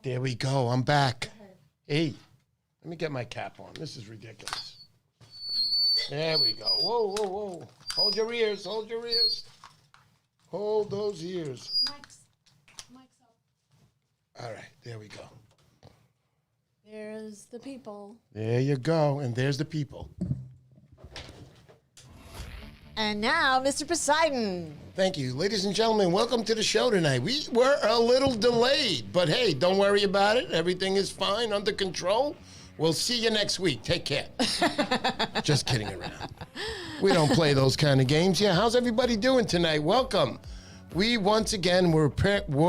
There we go. I'm back. Hey, let me get my cap on. This is ridiculous. There we go. Whoa, whoa, whoa. Hold your ears. Hold your ears. Hold those ears. Mike's up. All right. There we go. There's the people. There you go. And there's the people. And now, Mr. Poseidon. Thank you. Ladies and gentlemen, welcome to the show tonight. We were a little delayed, but hey, don't worry about it. Everything is fine, under control. We'll see you next week. Take care. Just kidding around. We don't play those kind of games. Yeah, how's everybody doing tonight? Welcome. We, once again, were preparing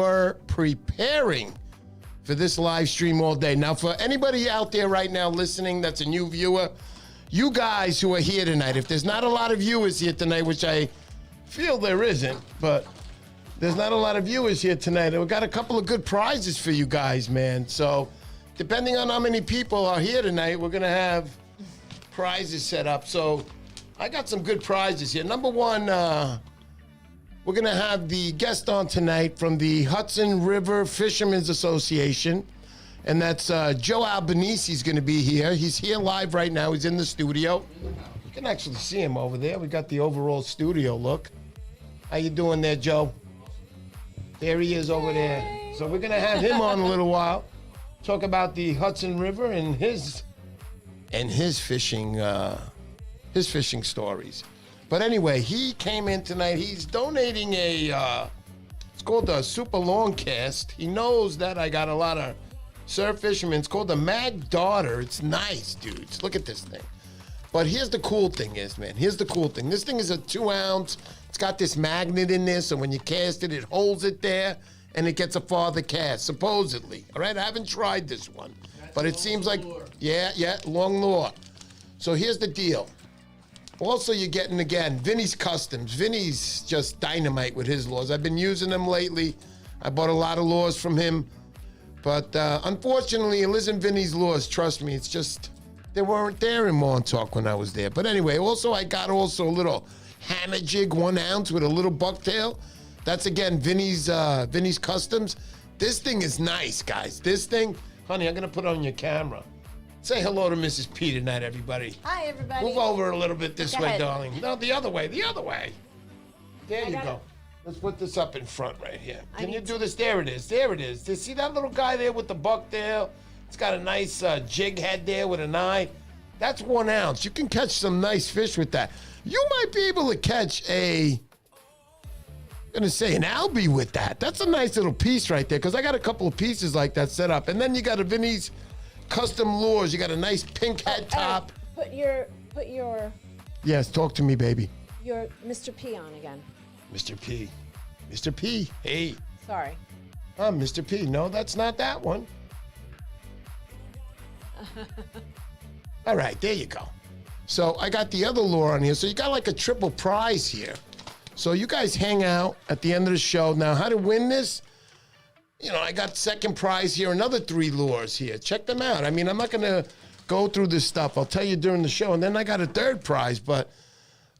for this live stream all day. Now, for anybody out there right now listening that's a new viewer, you guys who are here tonight, if there's not a lot of viewers here tonight, which I feel there isn't, but there's not a lot of viewers here tonight, we've got a couple of good prizes for you guys, man. So depending on how many people are here tonight, we're going to have prizes set up. So I got some good prizes here. Number one, we're going to have the guest on tonight from the Hudson River Fishermen's Association. And that's Joe Albanese. He's going to be here. He's here live right now. He's in the studio. You can actually see him over there. We got the overall studio look. How you doing there, Joe? There he is over there. So we're going to have him on in a little while. Talk about the Hudson River and his fishing stories. But anyway, he came in tonight. He's donating it's called a super long cast. He knows that I got a lot of surf fishermen. It's called the Mag Daughter. It's nice, dudes. Look at this thing. But here's the cool thing is, man. Here's the cool thing. This thing is a 2-ounce. It's got this magnet in there, so when you cast it, it holds it there, and it gets a farther cast, supposedly. All right? I haven't tried this one. But it seems like, yeah, long lure. So here's the deal. Also, you're getting, again, Vinny's Customs. Vinny's just dynamite with his lures. I've been using them lately. I bought a lot of lures from him. But unfortunately, it isn't Vinny's lures. Trust me, it's just, they weren't there in Montauk when I was there. But anyway, also, I got also a little hammer jig, 1 ounce with a little bucktail. That's, again, Vinny's Customs. This thing is nice, guys. This thing, honey, I'm going to put it on your camera. Say hello to Mrs. P tonight, everybody. Hi, everybody. Move over a little bit this Go way, ahead. darling. No, the other way, the other way. There you got go. it. Let's put this up in front right here. I Can you need do this? There it is. There it is. See that little guy there with the bucktail? It's got a nice jig head there with an eye. That's 1 ounce. You can catch some nice fish with that. You might be able to catch an albie with that. That's a nice little piece right there, because I got a couple of pieces like that set up. And then you got a Vinny's Custom Lures. You got a nice pink head top. Put your Yes, talk to me, baby. Mr. P on again. Mr. P. Mr. P. Hey. Sorry. Mr. P. No, that's not that one. All right, there you go. So I got the other lure on here. So you got like a triple prize here. So you guys hang out at the end of the show. Now, how to win this? You know, I got second prize here, another 3 lures here. Check them out. I mean, I'm not going to go through this stuff. I'll tell you during the show. And then I got a third prize, but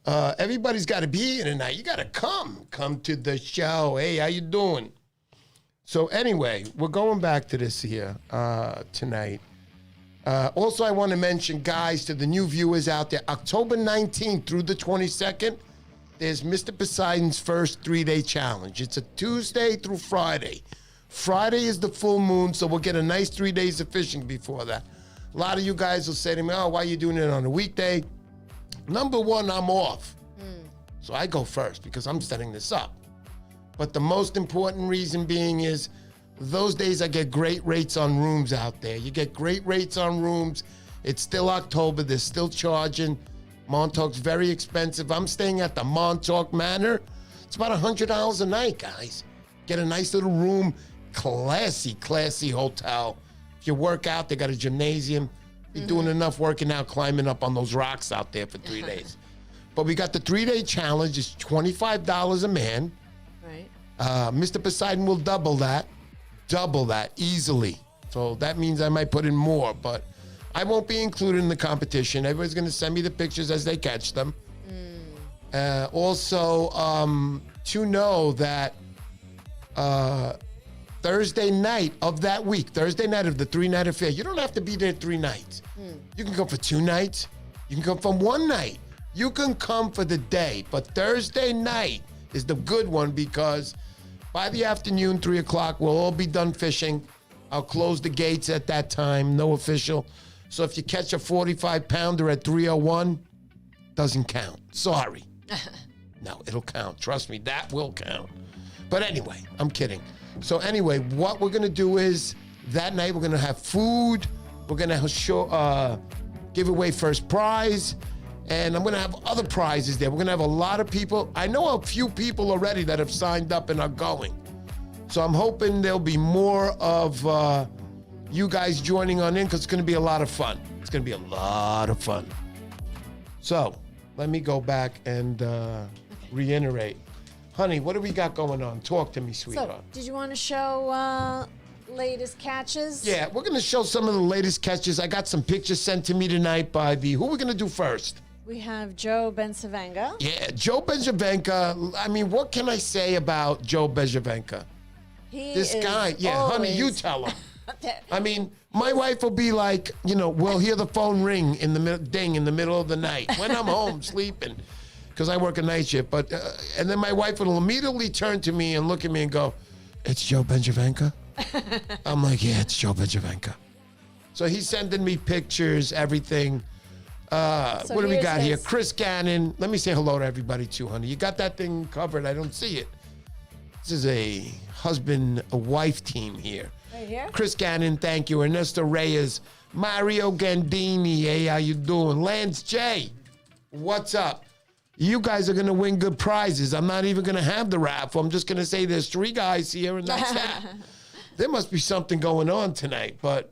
everybody's got to be here tonight. You got to come to the show. Hey, how you doing? So anyway, we're going back to this here tonight. Also, I want to mention, guys, to the new viewers out there, October 19th through the 22nd, there's Mr. Poseidon's first 3-day challenge. It's a Tuesday through Friday. Friday is the full moon, so we'll get a nice 3 days of fishing before that. A lot of you guys will say to me, oh, why are you doing it on a weekday? Number one, I'm off. So I go first because I'm setting this up. But the most important reason being is those days I get great rates on rooms out there. You get great rates on rooms. It's still October. They're still charging. Montauk's very expensive. I'm staying at the Montauk Manor. It's about $100 a night, guys. Get a nice little room. Classy hotel. If you work out, they got a gymnasium. You're doing enough working out, climbing up on those rocks out there for 3 days. But we got the 3-day challenge. It's $25 a man. Right. Mr. Poseidon will double that easily. So that means I might put in more, but I won't be included in the competition. Everybody's going to send me the pictures as they catch them. Also, to know that Thursday night of that week, Thursday night of the 3-night affair, you don't have to be there 3 nights. You can come for 2 nights. You can come for 1 night. You can come for the day. But Thursday night is the good one, because by the afternoon, 3 o'clock, we'll all be done fishing. I'll close the gates at that time, no official. So if you catch a 45-pounder at 3:01, doesn't count. Sorry. No, it'll count. Trust me, that will count. But anyway, I'm kidding. So anyway, what we're going to do is that night we're going to have food. We're going to give away first prize. And I'm going to have other prizes there. We're going to have a lot of people. I know a few people already that have signed up and are going. So I'm hoping there'll be more of you guys joining on in, because it's going to be a lot of fun. It's going to be a lot of fun. So let me go back and reiterate. Honey, what do we got going on? Talk to me, sweetheart. So, did you want to show latest catches? Yeah, we're going to show some of the latest catches. I got some pictures sent to me tonight by who are we going to do first? We have Joe Bensavenga. Yeah, Joe Bensavenga. I mean, what can I say about Joe Bensavenga? This guy, honey, you tell him. I mean, my wife will be like, we'll hear the phone ring in the ding in the middle of the night when I'm home sleeping, because I work a night shift. But and then my wife will immediately turn to me and look at me and go, "It's Joe Bensavenga." I'm like, "Yeah, it's Joe Bensavenga." So he's sending me pictures, everything. What do we got here? Chris Gannon. Let me say hello to everybody too, honey. You got that thing covered? I don't see it. This is a husband-wife team here. Right here? Chris Gannon, thank you. Ernesto Reyes. Mario Gandini, hey, how you doing? Lance J, what's up? You guys are going to win good prizes. I'm not even going to have the raffle. I'm just going to say there's 3 guys here, and that's that. There must be something going on tonight, but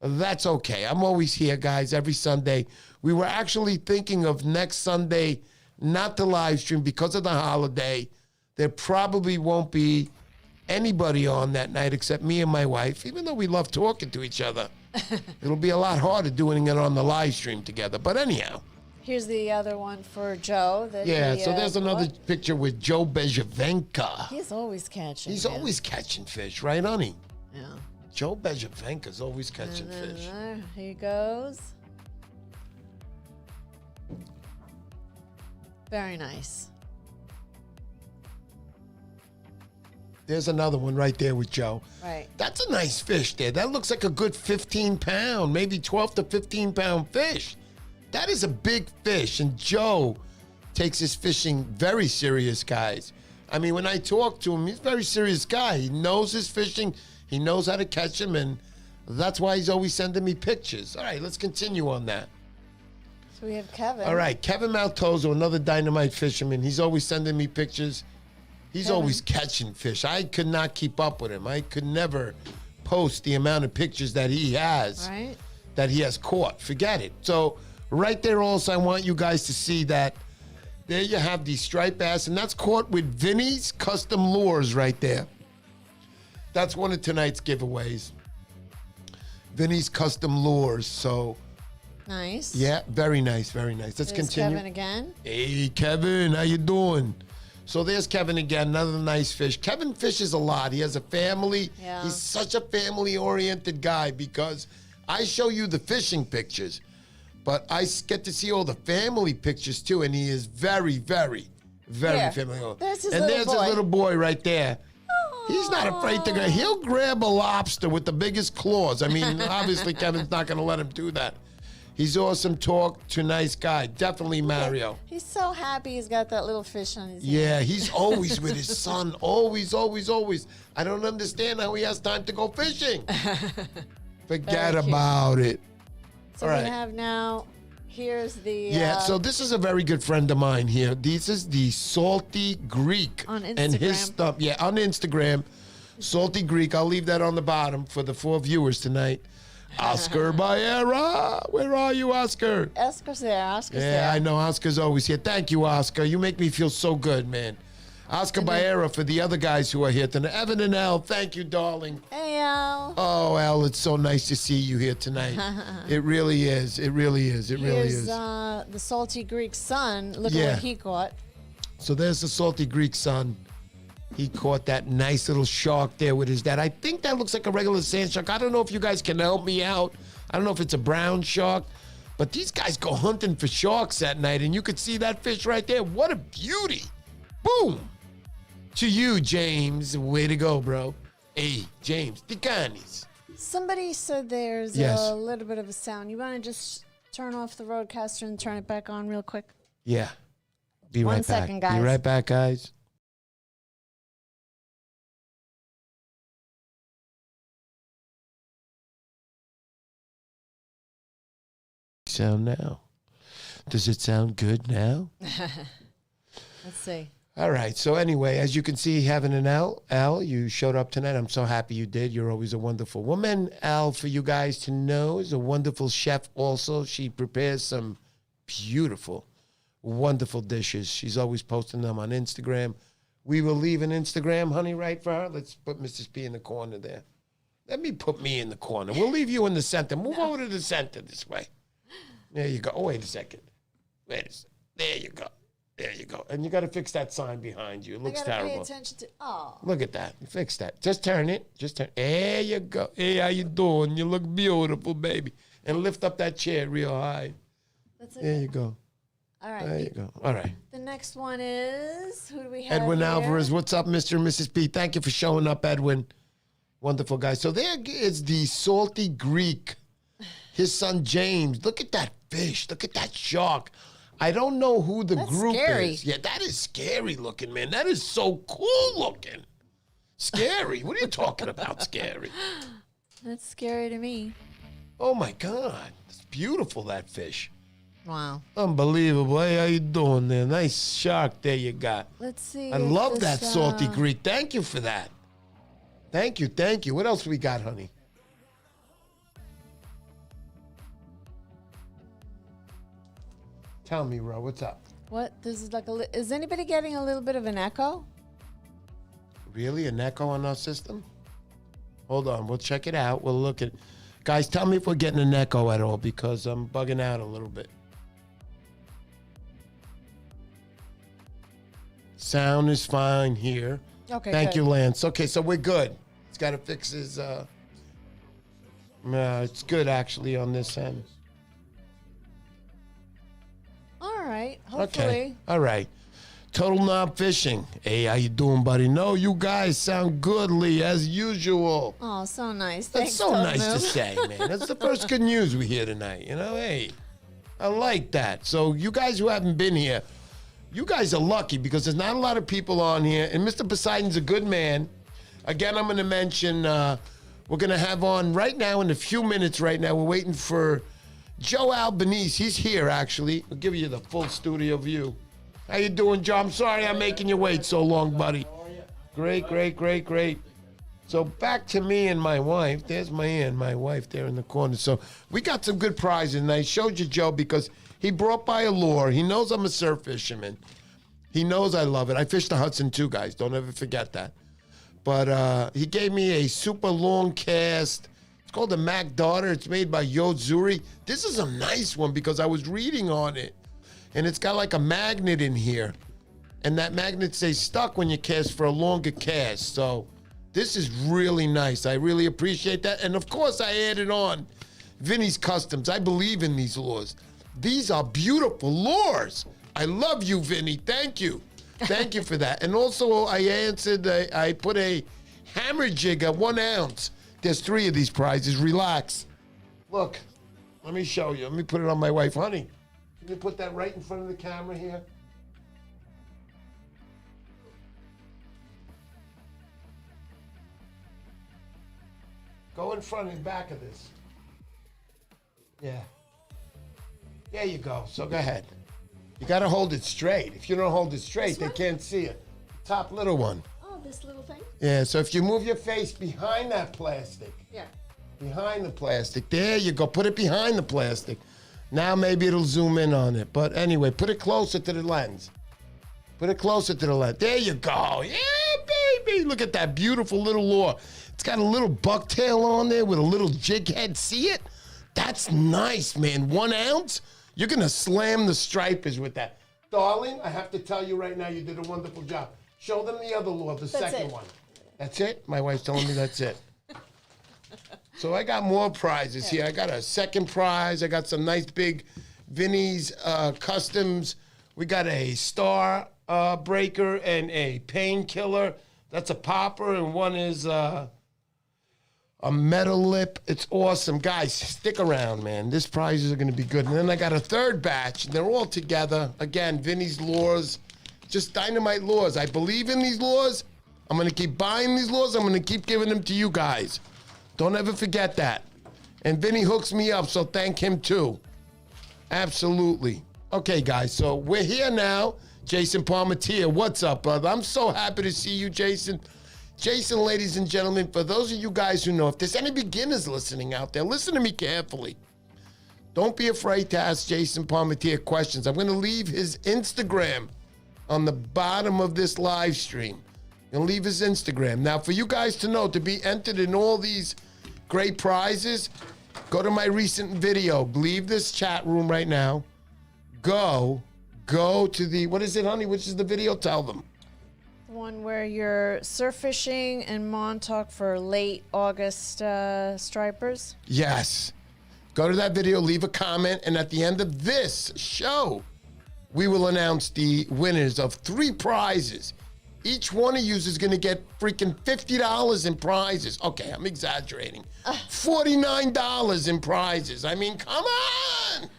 That's okay. I'm always here, guys, every Sunday. We were actually thinking of next Sunday not to live stream because of the holiday. There probably won't be anybody on that night except me and my wife, even though we love talking to each other. It'll be a lot harder doing it on the live stream together. But anyhow. Here's the other one for Joe. Yeah, so there's another picture with Joe Bejavenka. He's always catching. He's always catching fish, right, honey? Yeah. Joe Bejavenka's always catching fish. There he goes. Very nice. There's another one right there with Joe. Right. That's a nice fish there. That looks like a good 15-pound, maybe 12 to 15-pound fish. That is a big fish, and Joe takes his fishing very serious, guys. I mean, when I talk to him, he's a very serious guy. He knows his fishing. He knows how to catch him, and that's why he's always sending me pictures. All right, let's continue on that. So we have Kevin. All right, Kevin Maltoso, another dynamite fisherman. He's always sending me pictures. He's always catching fish. I could not keep up with him. I could never post the amount of pictures that he has, right, that he has caught. Forget it. So right there also, I want you guys to see that there you have the striped bass, and that's caught with Vinny's Custom Lures right there. That's one of tonight's giveaways. Vinny's Custom Lures. So nice. yeah, very nice, very nice. Let's There's continue. Kevin again. Hey, Kevin, how you doing? So there's Kevin again, another nice fish. Kevin fishes a lot. He has a family. Yeah. He's such a family-oriented guy because I show you the fishing pictures, but I get to see all the family pictures too, and he is very, very, very Here. family-oriented. There's his and little there's boy. his little boy right there. He's not afraid to go. He'll grab a lobster with the biggest claws. I mean, obviously, Kevin's not going to let him do that. He's awesome talk to nice guy. Definitely Mario. He's so happy he's got that little fish on his hand. Yeah, he's always with his son. Always, always, always. I don't understand how he has time to go fishing. Forget Very cute. about it. So All we right. have now, here's the... Yeah, so this is a very good friend of mine here. This is the Salty Greek. On And his Instagram. stuff, yeah, on Instagram. Salty Greek. I'll leave that on the bottom for the 4 viewers tonight. Oscar Baera. Where are you, Oscar? Oscar's there. Oscar's Yeah, there. I know. Oscar's always here. Thank you, Oscar. You make me feel so good, man. Oscar Baera for the other guys who are here tonight. Evan and Elle, thank you, darling. Hey, Al. Oh, Elle, it's so nice to see you here tonight. It really is. It really is. It really Here's is. the Salty Greek son. Look Yeah. at what he caught. So there's the Salty Greek son. He caught that nice little shark there with his dad. I think that looks like a regular sand shark. I don't know if you guys can help me out. I don't know if it's a brown shark. But these guys go hunting for sharks at night, and you could see that fish right there. What a beauty. Boom. To you, James. Way to go, bro. Hey, James. Ticanis. Somebody said there's Yes. a little bit of a sound. You want to just turn off the roadcaster and turn it back on real quick? Yeah. Be One right back. second, guys. Be right back, guys. Sound now. Does it sound good now? Let's see. All right. So anyway, as you can see, having an Al, you showed up tonight. I'm so happy you did. You're always a wonderful woman. Al, for you guys to know, is a wonderful chef also. She prepares some beautiful, wonderful dishes. She's always posting them on Instagram. We will leave an Instagram, honey, right, for her? Let's put Mrs. P in the corner there. Let me put me in the corner. We'll leave you in the center. Move over to the center this way. There you go. Oh, wait a second. Wait a second. There you go. There you go. And you got to fix that sign behind you. It looks I gotta terrible. pay attention to. Oh, Look at that. Fix that. Just turn it. Just turn. There you go. Hey, how you doing? You look beautiful, baby. And lift up that chair real high. that's There okay. you go. All right. There you go. All right. The next one is who do we have? Edwin here? Alvarez. What's up, Mr. and Mrs. P? Thank you for showing up, Edwin. Wonderful guy. So there is the Salty Greek. His son, James. Look at that fish. Look at that shark. I don't know who the That's group scary. is. Yeah, that is scary looking, man. That is so cool looking. Scary. What are you talking about, scary? That's scary to me. Oh, my God. It's beautiful, that fish. Wow. Unbelievable. Hey, how you doing there? Nice shark there you got. Let's see. I if love this, that Salty Greek. Thank you for that. Thank you. Thank you. What else we got, honey? Tell me, Ro, what's up? What? This is like is anybody getting a little bit of an echo? Really? An echo on our system? Hold on. We'll check it out. We'll look at... Guys, tell me if we're getting an echo at all because I'm bugging out a little bit. Sound is fine here. Okay, Thank good. you, Lance. Okay, so we're good. He's got to fix his... it's good, actually, on this end. All right. Hopefully. Okay. All right. Total Knob Fishing. Hey, how you doing, buddy? No, you guys sound good, Lee, as usual. Oh, so nice. That's Thanks, so nice to Tofu. say, man. That's the first good news we hear tonight. You know, hey, I like that. So you guys who haven't been here, you guys are lucky because there's not a lot of people on here. And Mr. Poseidon's a good man. Again, I'm going to mention we're going to have on right now in a few minutes right now. We're waiting for Joe Albanese. He's here, actually. I'll give you the full studio view. How you doing, Joe? I'm sorry I'm making you wait so long, buddy. Great, great, great, great. So back to me and my wife. There's my wife there in the corner. So we got some good prizes, and I showed you Joe because he brought by a lure. He knows I'm a surf fisherman. He knows I love it. I fish the Hudson too, guys. Don't ever forget that. But he gave me a super long cast. It's called the Mac Darter. It's made by Yozuri. This is a nice one because I was reading on it. And it's got like a magnet in here. And that magnet stays stuck when you cast for a longer cast. So this is really nice. I really appreciate that. And of course I added on Vinny's Customs. I believe in these lures. These are beautiful lures. I love you, Vinny. Thank you. Thank you for that. And also I put a hammer jig at 1 ounce. There's 3 of these prizes. Relax. Look, let me show you. Let me put it on my wife. Honey, can you put that right in front of the camera here? Go in front and back of this. Yeah. There you go. So go ahead. You got to hold it straight. If you don't hold it straight, they can't see it. Top little one. Oh, this little thing? Yeah, so if you move your face behind that plastic. Yeah. Behind the plastic. There you go. Put it behind the plastic. Now maybe it'll zoom in on it. But anyway, put it closer to the lens. Put it closer to the lens. There you go. Yeah, baby. Look at that beautiful little lure. It's got a little bucktail on there with a little jig head. See it? That's nice, man. 1 ounce? You're going to slam the stripers with that. Darling, I have to tell you right now, you did a wonderful job. Show them the other lure, the second one. That's it? My wife's telling me that's it. So I got more prizes here. I got a second prize. I got some nice big Vinny's Customs. We got a star breaker and a painkiller. That's a popper, and one is a metal lip. It's awesome. Guys, stick around, man. These prizes are going to be good. And then I got a third batch, and they're all together. Again, Vinny's lures, just dynamite lures. I believe in these lures. I'm going to keep buying these lures. I'm going to keep giving them to you guys. Don't ever forget that. And Vinny hooks me up, so thank him too. Absolutely. Okay, guys, so we're here now. Jason Palmatier, what's up, brother? I'm so happy to see you, Jason. Jason, ladies and gentlemen, for those of you guys who know, if there's any beginners listening out there, listen to me carefully. Don't be afraid to ask Jason Palmatier questions. I'm going to leave his Instagram on the bottom of this live stream. I'm going to leave his Instagram. Now, for you guys to know, to be entered in all these great prizes, go to my recent video. Leave this chat room right now. Go to the, what is it, honey? Which is the video? Tell them. The one where you're surf fishing in Montauk for late August stripers. Yes. Go to that video, leave a comment, and at the end of this show, we will announce the winners of 3 prizes. Each one of you is going to get freaking $50 in prizes. Okay, I'm exaggerating. $49 in prizes. I mean, come on.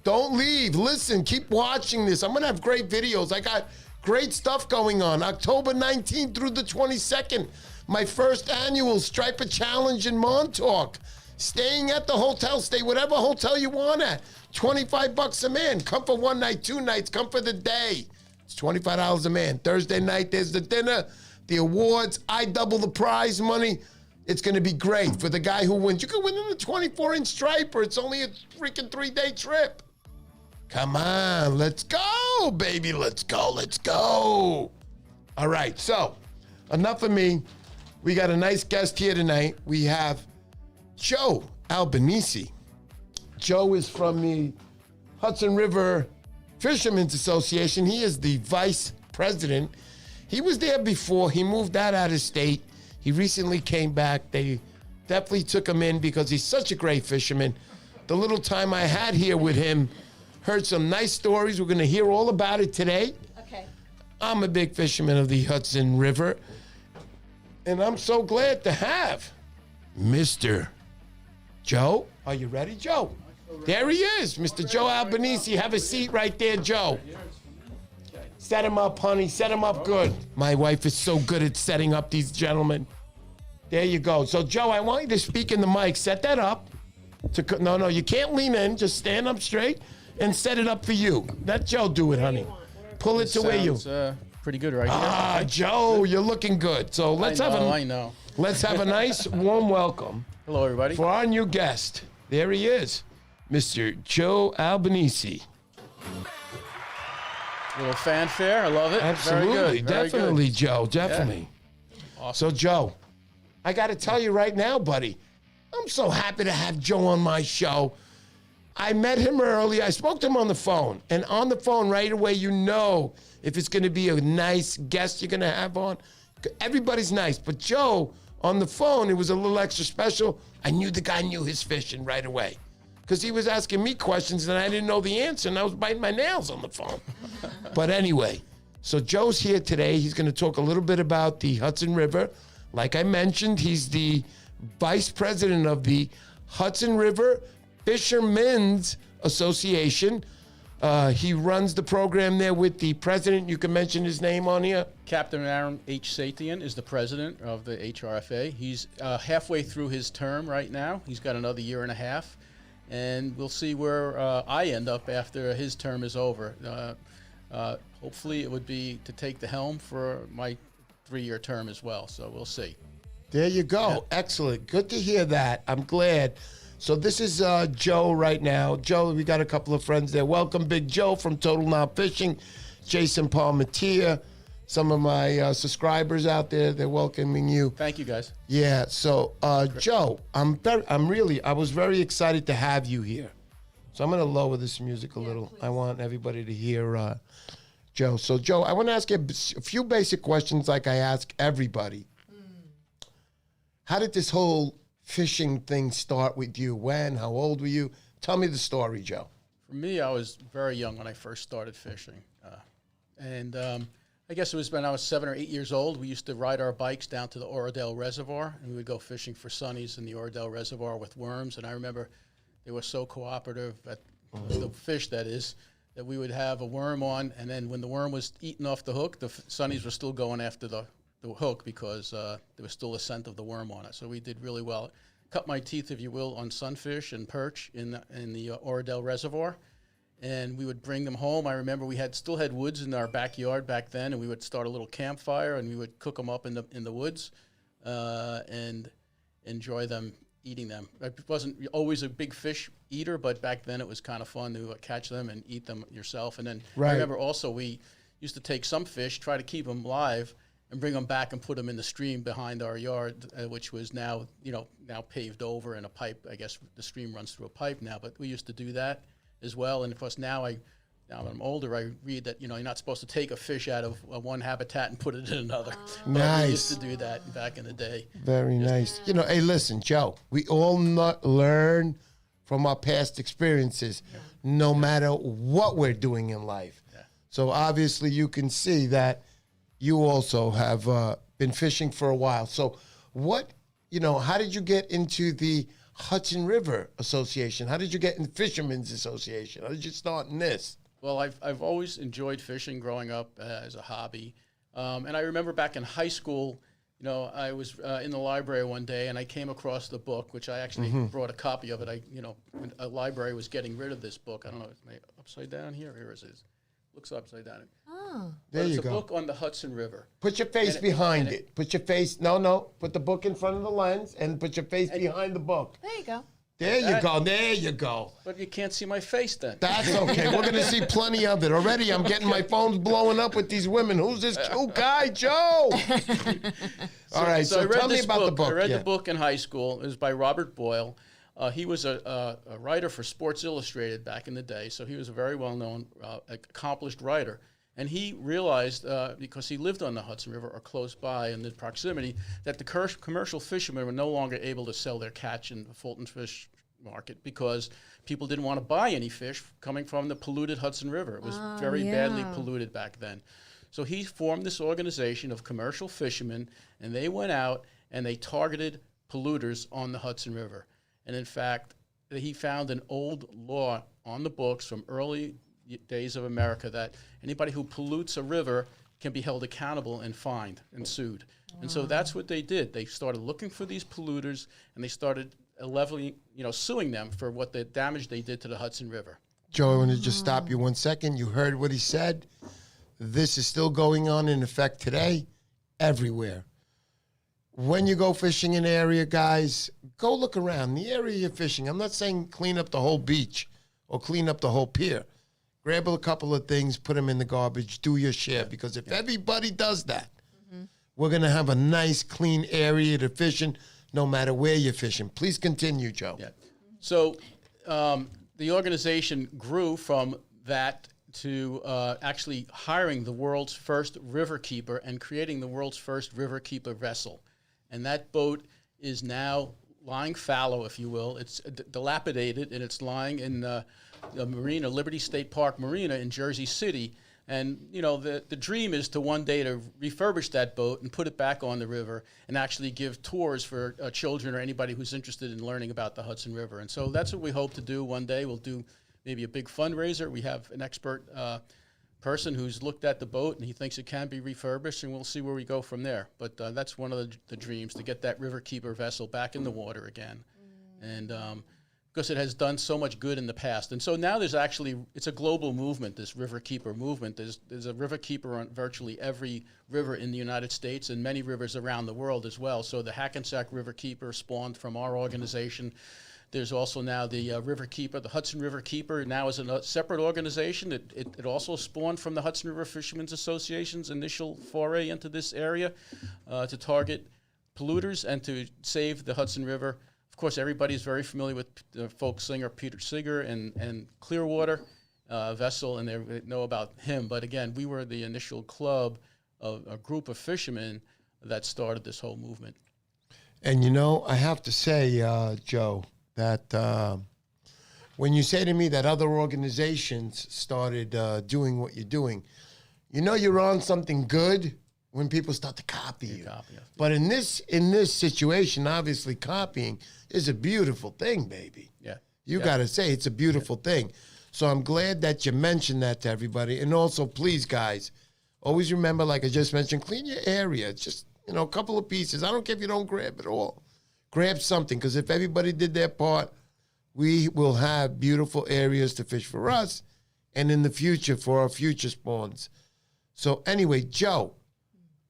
Don't leave. Listen, keep watching this. I'm going to have great videos. I got great stuff going on. October 19th through the 22nd, my first annual Striper Challenge in Montauk. Staying at the hotel. Stay whatever hotel you want at. $25 a man. Come for 1 night, 2 nights. Come for the day. It's $25 a man. Thursday night, there's the dinner, the awards. I double the prize money. It's going to be great for the guy who wins. You can win in a 24-inch striper. It's only a freaking 3-day trip. Come on, let's go, baby. Let's go, let's go. All right, so enough of me. We got a nice guest here tonight. We have Joe Albanese. Joe is from the Hudson River Fishermen's Association. He is the vice president. He was there before. He moved out of state. He recently came back. They definitely took him in because he's such a great fisherman. The little time I had here with him, heard some nice stories. We're going to hear all about it today. Okay. I'm a big fisherman of the Hudson River, and I'm so glad to have Mr. Joe. Are you ready, Joe? There he is, Mr. Joe Albanese. Have a seat right there, Joe. Set him up, honey. Set him up good. My wife is so good at setting up these gentlemen. There you go. So, Joe, I want you to speak in the mic. Set that up. No, you can't lean in. Just stand up straight and set it up for you. Let Joe do it, honey. Pull it to where you. Pretty good right here. Ah, Joe, you're looking good. So let's have a nice warm welcome. Hello, everybody. For our new guest. There he is, Mr. Joe Albanese. Little fanfare. I love it. Absolutely. Very good. Very Definitely, good. Joe. Definitely. Yeah. Awesome. So, Joe, I got to tell you right now, buddy, I'm so happy to have Joe on my show. I met him early. I spoke to him on the phone. And on the phone right away, you know if it's going to be a nice guest you're going to have on. Everybody's nice. But Joe, on the phone, it was a little extra special. I knew the guy knew his fishing right away. Because he was asking me questions and I didn't know the answer, and I was biting my nails on the phone. But anyway, so Joe's here today. He's going to talk a little bit about the Hudson River. Like I mentioned, he's the vice president of the Hudson River Fishermen's Association. He runs the program there with the president. You can mention his name on here. Captain Aaron H. Sathian is the president of the HRFA. He's halfway through his term right now. He's got another year and a half. And we'll see where I end up after his term is over. Hopefully it would be to take the helm for my 3-year term as well. So we'll see. There you go. Yeah. Excellent. Good to hear that. I'm glad. So this is Joe right now. Joe, we got a couple of friends there. Welcome, Big Joe from Total Now Fishing. Jason Palmatier. Some of my subscribers out there, they're welcoming you. Thank you, guys. Yeah. So, Joe, I was very excited to have you here. So I'm going to lower this music a little. Please. I want everybody to hear Joe. So, Joe, I want to ask you a few basic questions like I ask everybody. How did this whole fishing thing start with you? When? How old were you? Tell me the story, Joe. For me, I was very young when I first started fishing. I guess it was when I was 7 or 8 years old. We used to ride our bikes down to the Oradell Reservoir, and we would go fishing for sunnies in the Oradell Reservoir with worms. And I remember they were so cooperative at the fish, that is, that we would have a worm on, and then when the worm was eaten off the hook, the sunnies were still going after the hook because there was still a scent of the worm on it. So we did really well. Cut my teeth, if you will, on sunfish and perch in the Oradell Reservoir. And we would bring them home. I remember we still had woods in our backyard back then, and we would start a little campfire, and we would cook them up in the woods and enjoy them, eating them. I wasn't always a big fish eater, but back then it was kind of fun to catch them and eat them yourself. And then I remember also we used to take some fish, try to keep them live, and bring them back and put them in the stream behind our yard, which was now paved over in a pipe. I guess the stream runs through a pipe now, but we used to do that as well. And of course now when I'm older, I read that you're not supposed to take a fish out of one habitat and put it in another. Nice. We used to do that back in the day. Very nice. Hey, listen, Joe, we all learn from our past experiences, no matter what we're doing in life. Yeah. So obviously you can see that you also have been fishing for a while. So how did you get into the Hudson River Association? How did you get in the Fishermen's Association? How did you start in this? Well, I've always enjoyed fishing growing up as a hobby. And I remember back in high school, I was in the library one day and I came across the book, which I actually brought a copy of it. When a library was getting rid of this book. I don't know, is it upside down here? Here it is. Looks upside down. Oh. There you go. It's a book on the Hudson River. Put your face behind it. Put your face, put the book in front of the lens and put your face behind the book. There you go. There you go. There you go. But you can't see my face then. That's okay. We're going to see plenty of it. Already I'm getting my phone's blowing up with these women. Who's this cute guy, Joe? All right, so tell me about the book. I read the book in high school. It was by Robert Boyle. He was a writer for Sports Illustrated back in the day, so he was a very well-known, accomplished writer. And he realized, because he lived on the Hudson River or close by in the proximity, that the commercial fishermen were no longer able to sell their catch in the Fulton Fish Market because people didn't want to buy any fish coming from the polluted Hudson River. It was very badly polluted back then. So he formed this organization of commercial fishermen, and they went out and they targeted polluters on the Hudson River. And in fact, he found an old law on the books from early days of America that anybody who pollutes a river can be held accountable and fined and sued. And so that's what they did. They started looking for these polluters, and they started suing them for what the damage they did to the Hudson River. Joe, I want to just stop you 1 second. You heard what he said. This is still going on in effect today everywhere. When you go fishing in an area, guys, go look around. The area you're fishing, I'm not saying clean up the whole beach or clean up the whole pier. Grab a couple of things, put them in the garbage, do your share. Because if everybody does that, we're going to have a nice, clean area to fish in, no matter where you're fishing. Please continue, Joe. Yeah. So the organization grew from that to actually hiring the world's first riverkeeper and creating the world's first riverkeeper vessel. And that boat is now lying fallow, if you will. It's dilapidated, and it's lying in the marina, Liberty State Park Marina in Jersey City. And, the dream is to one day to refurbish that boat and put it back on the river and actually give tours for children or anybody who's interested in learning about the Hudson River. And so that's what we hope to do one day. We'll do maybe a big fundraiser. We have an expert person who's looked at the boat, and he thinks it can be refurbished, and we'll see where we go from there. But that's one of the dreams, to get that riverkeeper vessel back in the water again. And because it has done so much good in the past. And so now it's a global movement, this riverkeeper movement. There's a riverkeeper on virtually every river in the United States and many rivers around the world as well. So the Hackensack Riverkeeper spawned from our organization. There's also now the Riverkeeper, the Hudson Riverkeeper, now is a separate organization. It also spawned from the Hudson River Fishermen's Association's initial foray into this area to target polluters and to save the Hudson River. Of course, everybody's very familiar with the folk singer Peter Seeger and Clearwater vessel, and they know about him. But again, we were the initial club of a group of fishermen that started this whole movement. And I have to say, Joe, that when you say to me that other organizations started doing what you're doing, you're on something good when people start to copy you. But in this situation, obviously copying is a beautiful thing, baby. Yeah. You got to say it's a beautiful thing. So I'm glad that you mentioned that to everybody. And also, please, guys, always remember, like I just mentioned, clean your area. Just, a couple of pieces. I don't care if you don't grab it all. Grab something, because if everybody did their part, we will have beautiful areas to fish for us and in the future for our future spawns. So anyway, Joe,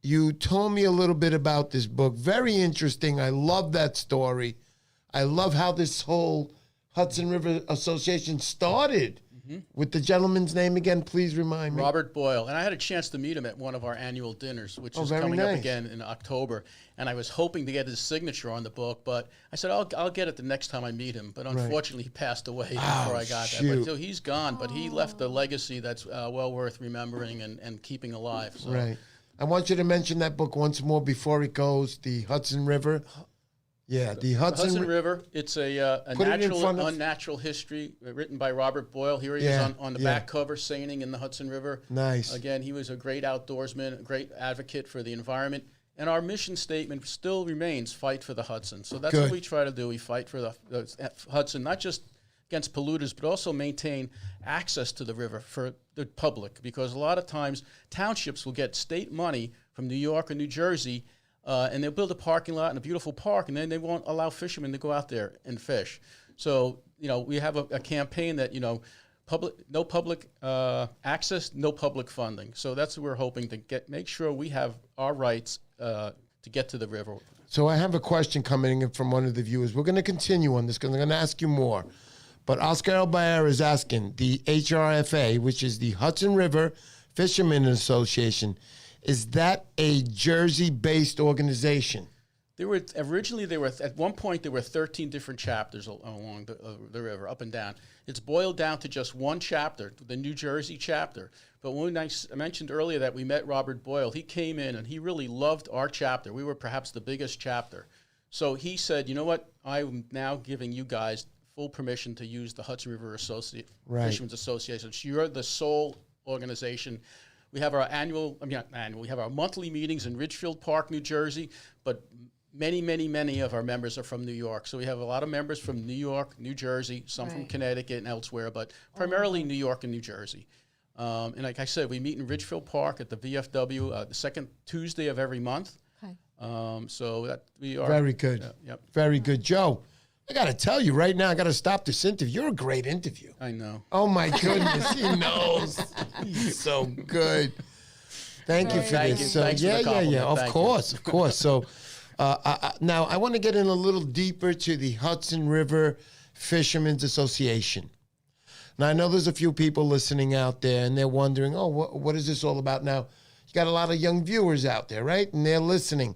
you told me a little bit about this book. Very interesting. I love that story. I love how this whole Hudson River Association started. With the gentleman's name again, please remind me. Robert Boyle. And I had a chance to meet him at one of our annual dinners, which is coming up again in October. And I was hoping to get his signature on the book, but I said, I'll get it the next time I meet him. But unfortunately, he passed away before I got that. But so he's gone, but he left a legacy that's well worth remembering and keeping alive. So. Right. I want you to mention that book once more before it goes, The Hudson River. Yeah, the Hudson River. It's a natural and unnatural history written by Robert Boyle. Here he is on the back cover, sailing in the Hudson River. Nice. Again, he was a great outdoorsman, a great advocate for the environment. And our mission statement still remains, fight for the Hudson. So that's what we try to do. We fight for the Hudson, not just against polluters, but also maintain access to the river for the public. Because a lot of times, townships will get state money from New York or New Jersey, and they'll build a parking lot and a beautiful park, and then they won't allow fishermen to go out there and fish. So, we have a campaign that, no public access, no public funding. So that's what we're hoping to make sure we have our rights to get to the river. So I have a question coming in from one of the viewers. We're going to continue on this because I'm going to ask you more. But Oscar Albaer is asking, the HRFA, which is the Hudson River Fishermen Association, is that a Jersey-based organization? Originally at one point there were 13 different chapters along the river, up and down. It's boiled down to just one chapter, the New Jersey chapter. But when I mentioned earlier that we met Robert Boyle, he came in and he really loved our chapter. We were perhaps the biggest chapter. So he said, you know what, I'm now giving you guys full permission to use the Hudson River Fishermen's Association. So you're the sole organization. We have our we have our monthly meetings in Ridgefield Park, New Jersey, but many of our members are from New York. So we have a lot of members from New York, New Jersey, some from Connecticut and elsewhere, but primarily New York and New Jersey. And like I said, we meet in Ridgefield Park at the VFW the second Tuesday of every month. Okay. So that we are very good. Yep. Very good, Joe. I got to tell you right now, I got to stop this interview. You're a great interview. I know. Oh my goodness, he knows. He's so good. Thank you for this. So Thanks for the compliment. Of course. So now I want to get in a little deeper to the Hudson River Fishermen's Association. Now I know there's a few people listening out there, and they're wondering, oh, what is this all about? Now you got a lot of young viewers out there, right? And they're listening.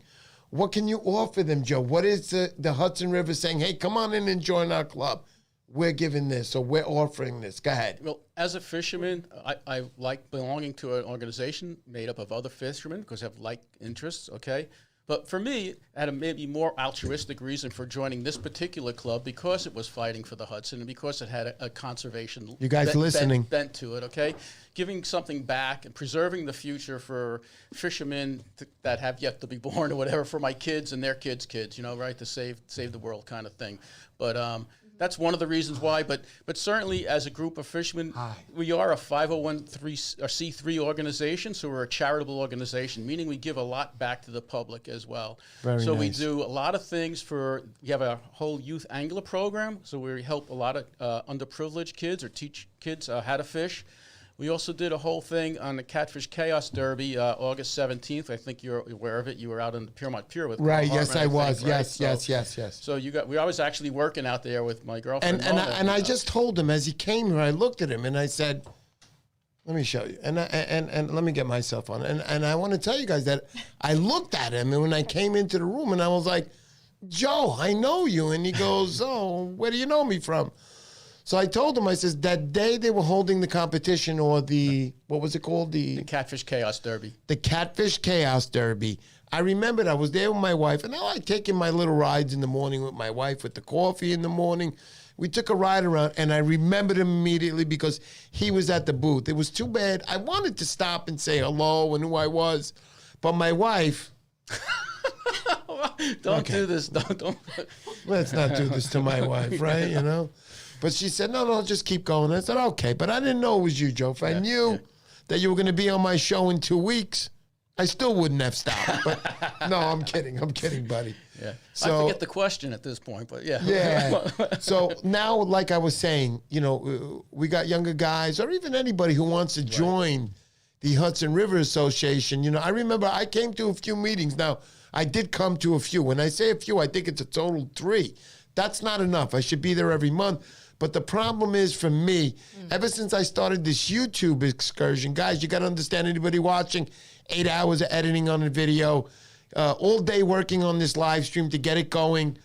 What can you offer them, Joe? What is the Hudson River saying? Hey, come on in and join our club. We're giving this, or we're offering this. Go ahead. Well, as a fisherman, I like belonging to an organization made up of other fishermen because I have like interests, okay? But for me, I had a maybe more altruistic reason for joining this particular club because it was fighting for the Hudson and because it had a conservation you guys listening bent to it, okay? Giving something back and preserving the future for fishermen that have yet to be born or whatever, for my kids and their kids' kids, you know, right, to save the world kind of thing. But that's one of the reasons why. But certainly as a group of fishermen, we are a 501c3 organization, so we're a charitable organization, meaning we give a lot back to the public as well. Very so nice. we do a lot of things we have a whole youth angler program, so we help a lot of underprivileged kids or teach kids how to fish. We also did a whole thing on the Catfish Chaos Derby, August 17th. I think you're aware of it. You were out on the Piermont Pier with right. Carl Yes, Hartman, I was. think, right? Yes. So I was actually working out there with my girlfriend. And I just told him as he came here, I looked at him and I said, "Let me show you." And let me get myself on. And I want to tell you guys that I looked at him, and when I came into the room, and I was like, "Joe, I know you." And he goes, "Oh, where do you know me from?" So I told him, I says, that day they were holding the competition, or what was it called? The Catfish Chaos Derby. The Catfish Chaos Derby. I remembered I was there with my wife, and I like taking my little rides in the morning with my wife with the coffee in the morning. We took a ride around, and I remembered him immediately because he was at the booth. It was too bad. I wanted to stop and say hello and who I was, but my wife... Don't do this. Don't. Let's not do this to my wife, right? You know? But she said, no, just keep going. I said, okay. But I didn't know it was you, Joe. If I knew that you were going to be on my show in 2 weeks, I still wouldn't have stopped. But no, I'm kidding, buddy. Yeah. So, I forget the question at this point, but yeah. Yeah. So now, like I was saying, you know, we got younger guys or even anybody who wants to join the Hudson River Association. You know, I remember I came to a few meetings. Now, I did come to a few. When I say a few, I think it's a total 3. That's not enough. I should be there every month. But the problem is for me, ever since I started this YouTube excursion, guys, you got to understand, anybody watching, 8 hours of editing on a video, all day working on this live stream to get it going.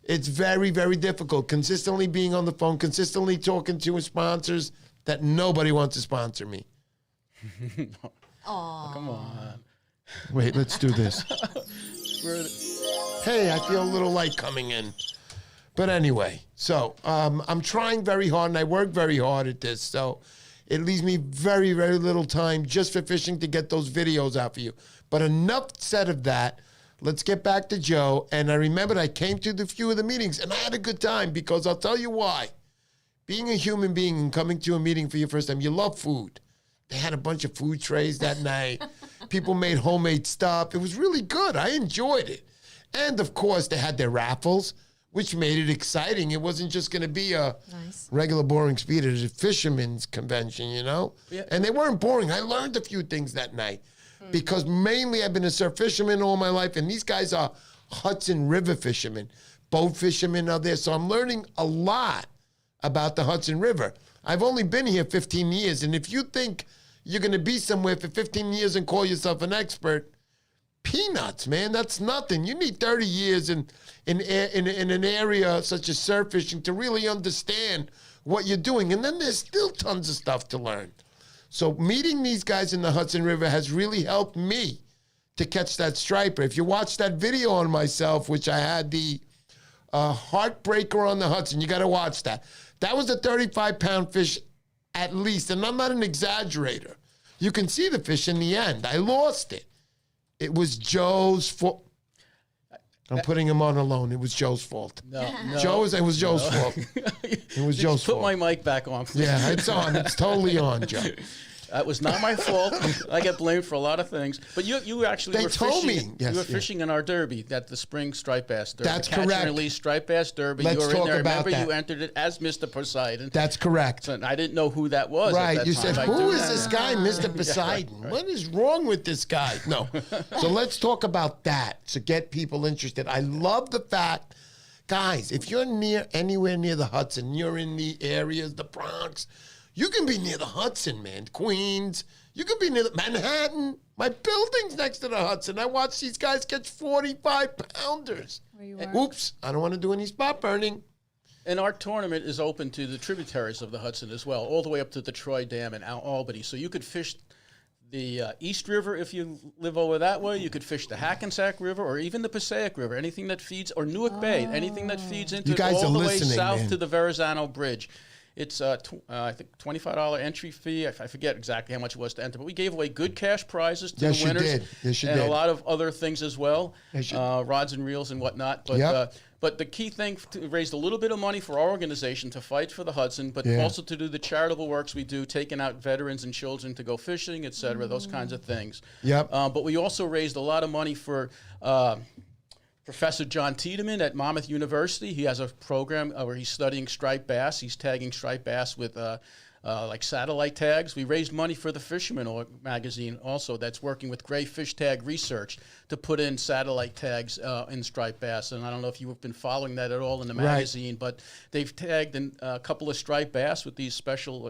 It's very, very difficult. Consistently being on the phone, consistently talking to sponsors that nobody wants to sponsor me. Aww. Come on. Wait, let's do this. Hey, I feel a little light coming in. But anyway, so I'm trying very hard, and I work very hard at this. So it leaves me very, very little time just for fishing to get those videos out for you. But enough said of that. Let's get back to Joe. And I remembered I came to the few of the meetings, and I had a good time because I'll tell you why. Being a human being and coming to a meeting for your first time, you love food. They had a bunch of food trays that night. People made homemade stuff. It was really good. I enjoyed it. And, of course, they had their raffles, which made it exciting. It wasn't just going to be a regular boring speed. It was a fisherman's convention, you know? Yeah. And they weren't boring. I learned a few things that night because mainly I've been a surf fisherman all my life, and these guys are Hudson River fishermen. Boat fishermen are there. So I'm learning a lot about the Hudson River. I've only been here 15 years, and if you think you're going to be somewhere for 15 years and call yourself an expert, peanuts, man. That's nothing. You need 30 years in an area such as surf fishing to really understand what you're doing. And then there's still tons of stuff to learn. So meeting these guys in the Hudson River has really helped me to catch that striper. If you watch that video on myself, which I had the Heartbreaker on the Hudson, you got to watch that. That was a 35-pound fish at least, and I'm not an exaggerator. You can see the fish in the end. I lost it. It was Joe's fault. I'm putting him on alone. It was Joe's fault. No. It was Joe's fault. It was Joe's fault. Put my mic back on, please. Yeah, it's on. It's totally on, Joe. That was not my fault. I get blamed for a lot of things. But you actually were fishing. You were fishing in our derby, the spring striped bass derby. That's Catch correct. and release striped bass derby. Let's you were talk in there. about Remember, that. you entered it as Mr. Poseidon. That's correct. So I didn't know who that was. Right. At that You time. said, who is this guy, Mr. Poseidon? right. What is wrong with this guy? No. So let's talk about that to get people interested. I love the fact, guys, if you're anywhere near the Hudson, you're in the areas, the Bronx, you can be near the Hudson, man. Queens. You can be near Manhattan. My building's next to the Hudson. I watch these guys catch 45-pounders. Where you are. Oops, I don't want to do any spot burning. And our tournament is open to the tributaries of the Hudson as well, all the way up to the Troy Dam in Albany. So you could fish the East River if you live over that way. You could fish the Hackensack River or even the Passaic River, anything that feeds, or Newark Bay, anything that feeds into You guys all are the way listening, south man. to the Verrazano Bridge. It's I think $25 entry fee. I forget exactly how much it was to enter, but we gave away good cash prizes to Yes, the you winners, did. Yes, you and did. a lot of other things as well, Yes, you rods and reels and whatnot. But Yep. but the key thing to raised a little bit of money for our organization to fight for the Hudson, but Yeah. also to do the charitable works we do, taking out veterans and children to go fishing, et cetera, those kinds of things. Yep. But we also raised a lot of money for Professor John Tiedemann at Monmouth University. He has a program where he's studying striped bass. He's tagging striped bass with like satellite tags. We raised money for the Fisherman magazine also that's working with Gray Fish Tag Research to put in satellite tags in striped bass. And I don't know if you've been following that at all in the magazine, but they've tagged in a couple of striped bass with these special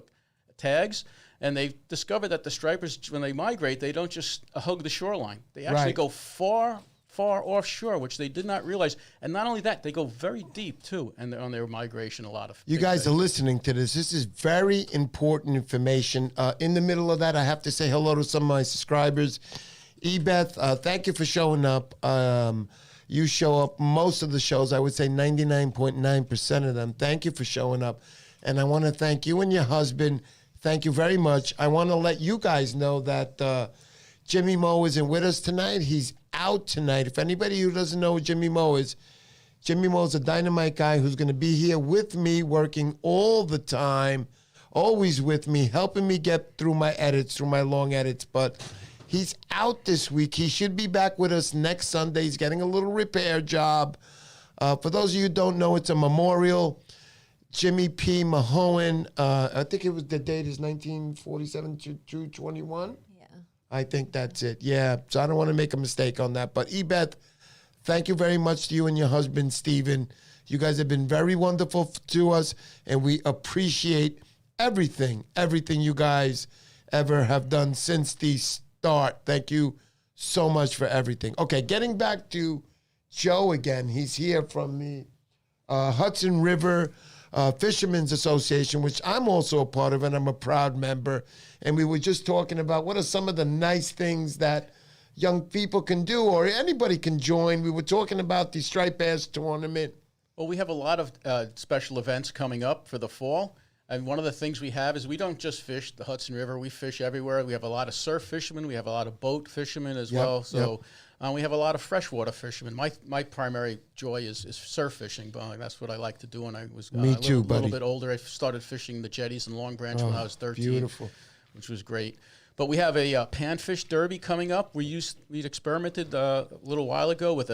tags. And they've discovered that the stripers, when they migrate, they don't just hug the shoreline. They actually go far offshore, which they did not realize. And not only that, they go very deep, too, and on their migration, a lot of You guys are listening to this. This is very important information. In the middle of that, I have to say hello to some of my subscribers. Ebeth, thank you for showing up. You show up most of the shows. I would say 99.9% of them. Thank you for showing up. And I want to thank you and your husband. Thank you very much. I want to let you guys know that Jimmy Moe isn't with us tonight. He's out tonight. If anybody who doesn't know who Jimmy Moe is a dynamite guy who's going to be here with me, working all the time, always with me, helping me get through my edits, through my long edits. But he's out this week. He should be back with us next Sunday. He's getting a little repair job. For those of you who don't know, it's a memorial. Jimmy P. Mahoan, I think it was the date is 1947 to 2/21. I think that's it. Yeah. So I don't want to make a mistake on that. But Ebeth, thank you very much to you and your husband, Stephen. You guys have been very wonderful to us, and we appreciate everything you guys ever have done since the start. Thank you so much for everything. Okay, getting back to Joe again. He's here from the Hudson River Fishermen's Association, which I'm also a part of, and I'm a proud member. And we were just talking about what are some of the nice things that young people can do or anybody can join. We were talking about the striped bass tournament. Well, we have a lot of special events coming up for the fall. And one of the things we have is we don't just fish the Hudson River. We fish everywhere. We have a lot of surf fishermen. We have a lot of boat fishermen as well. So we have a lot of freshwater fishermen. My primary joy is surf fishing. But that's what I like to do when I was Me too, a little bit older. I started fishing the jetties in Long Branch when I was 13. Beautiful. Which was great. But we have a panfish derby coming up. We experimented a little while ago with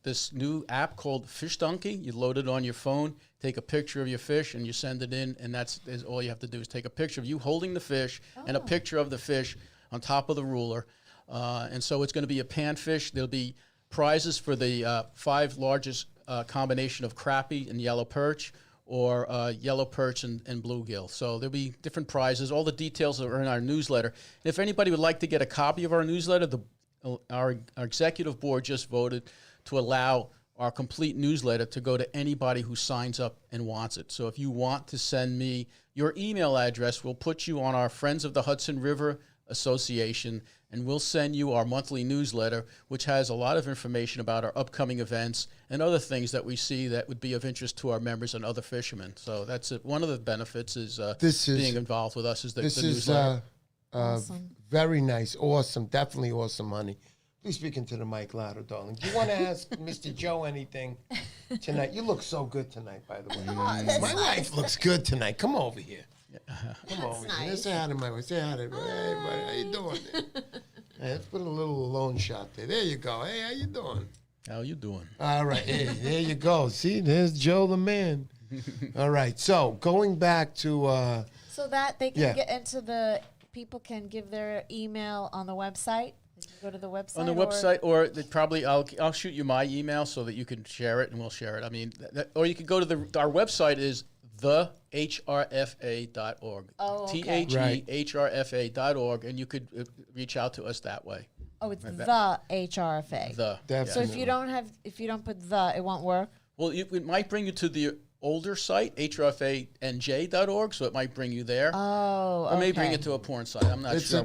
this new app called Fish Donkey. You load it on your phone, take a picture of your fish, and you send it in, and that's all you have to do is take a picture of you holding the fish and a picture of the fish on top of the ruler. And so it's going to be a panfish. There'll be prizes for the 5 largest combination of crappie and yellow perch, or yellow perch and bluegill. So there'll be different prizes. All the details are in our newsletter. And if anybody would like to get a copy of our newsletter, our executive board just voted to allow our complete newsletter to go to anybody who signs up and wants it. So if you want to send me your email address, we'll put you on our Friends of the Hudson River Association, and we'll send you our monthly newsletter, which has a lot of information about our upcoming events and other things that we see that would be of interest to our members and other fishermen. So that's it. One of the benefits is being involved with us is the newsletter. Awesome. Very nice. Awesome. Definitely awesome, honey. Please speak into the mic louder, darling. Do you want to ask Mr. Joe anything tonight? You look so good tonight, by the way. My wife looks good tonight. Come over here. Come over here. Let's say hi to my wife. Say hi to me. Hey, buddy, how you doing? Hey, let's put a little alone shot there. There you go. Hey, how you doing? How you doing? All right. Hey, there you go. See, there's Joe the man. All right. So going back to... So that they can get into the... People can give their email on the website. They can go to the website. On the website, or probably I'll shoot you my email so that you can share it, and we'll share it. I mean, or you can go to our website is thehrfa.org. Oh, okay. THEHRFA.org, and you could reach out to us that way. Oh, it's the HRFA. Definitely. So if you don't put the, it won't work. Well, it might bring you to the older site, HRFANJ.org, so it might bring you there. Oh, okay. Or may bring it to a porn site. I'm not sure.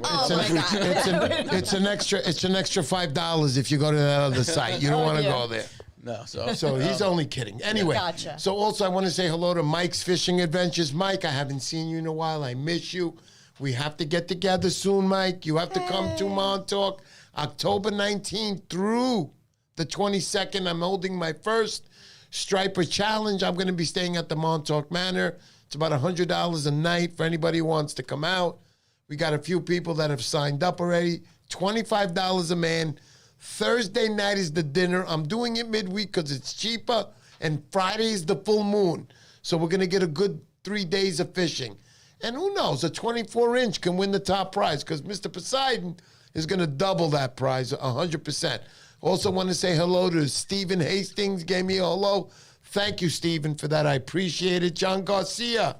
It's an extra $5 if you go to that other site. You don't want to go there. No, so he's only kidding. Anyway, Gotcha. So also I want to say hello to Mike's Fishing Adventures. Mike, I haven't seen you in a while. I miss you. We have to get together soon, Mike. You have to come to Montauk, October 19th through the 22nd. I'm holding my first Striper Challenge. I'm going to be staying at the Montauk Manor. It's about $100 a night for anybody who wants to come out. We got a few people that have signed up already. $25 a man. Thursday night is the dinner. I'm doing it midweek because it's cheaper, and Friday is the full moon. So we're going to get a good 3 days of fishing. And who knows, a 24-inch can win the top prize because Mr. Poseidon is going to double that prize 100%. Also want to say hello to Stephen Hastings, gave me a hello. Thank you, Stephen, for that. I appreciate it. John Garcia,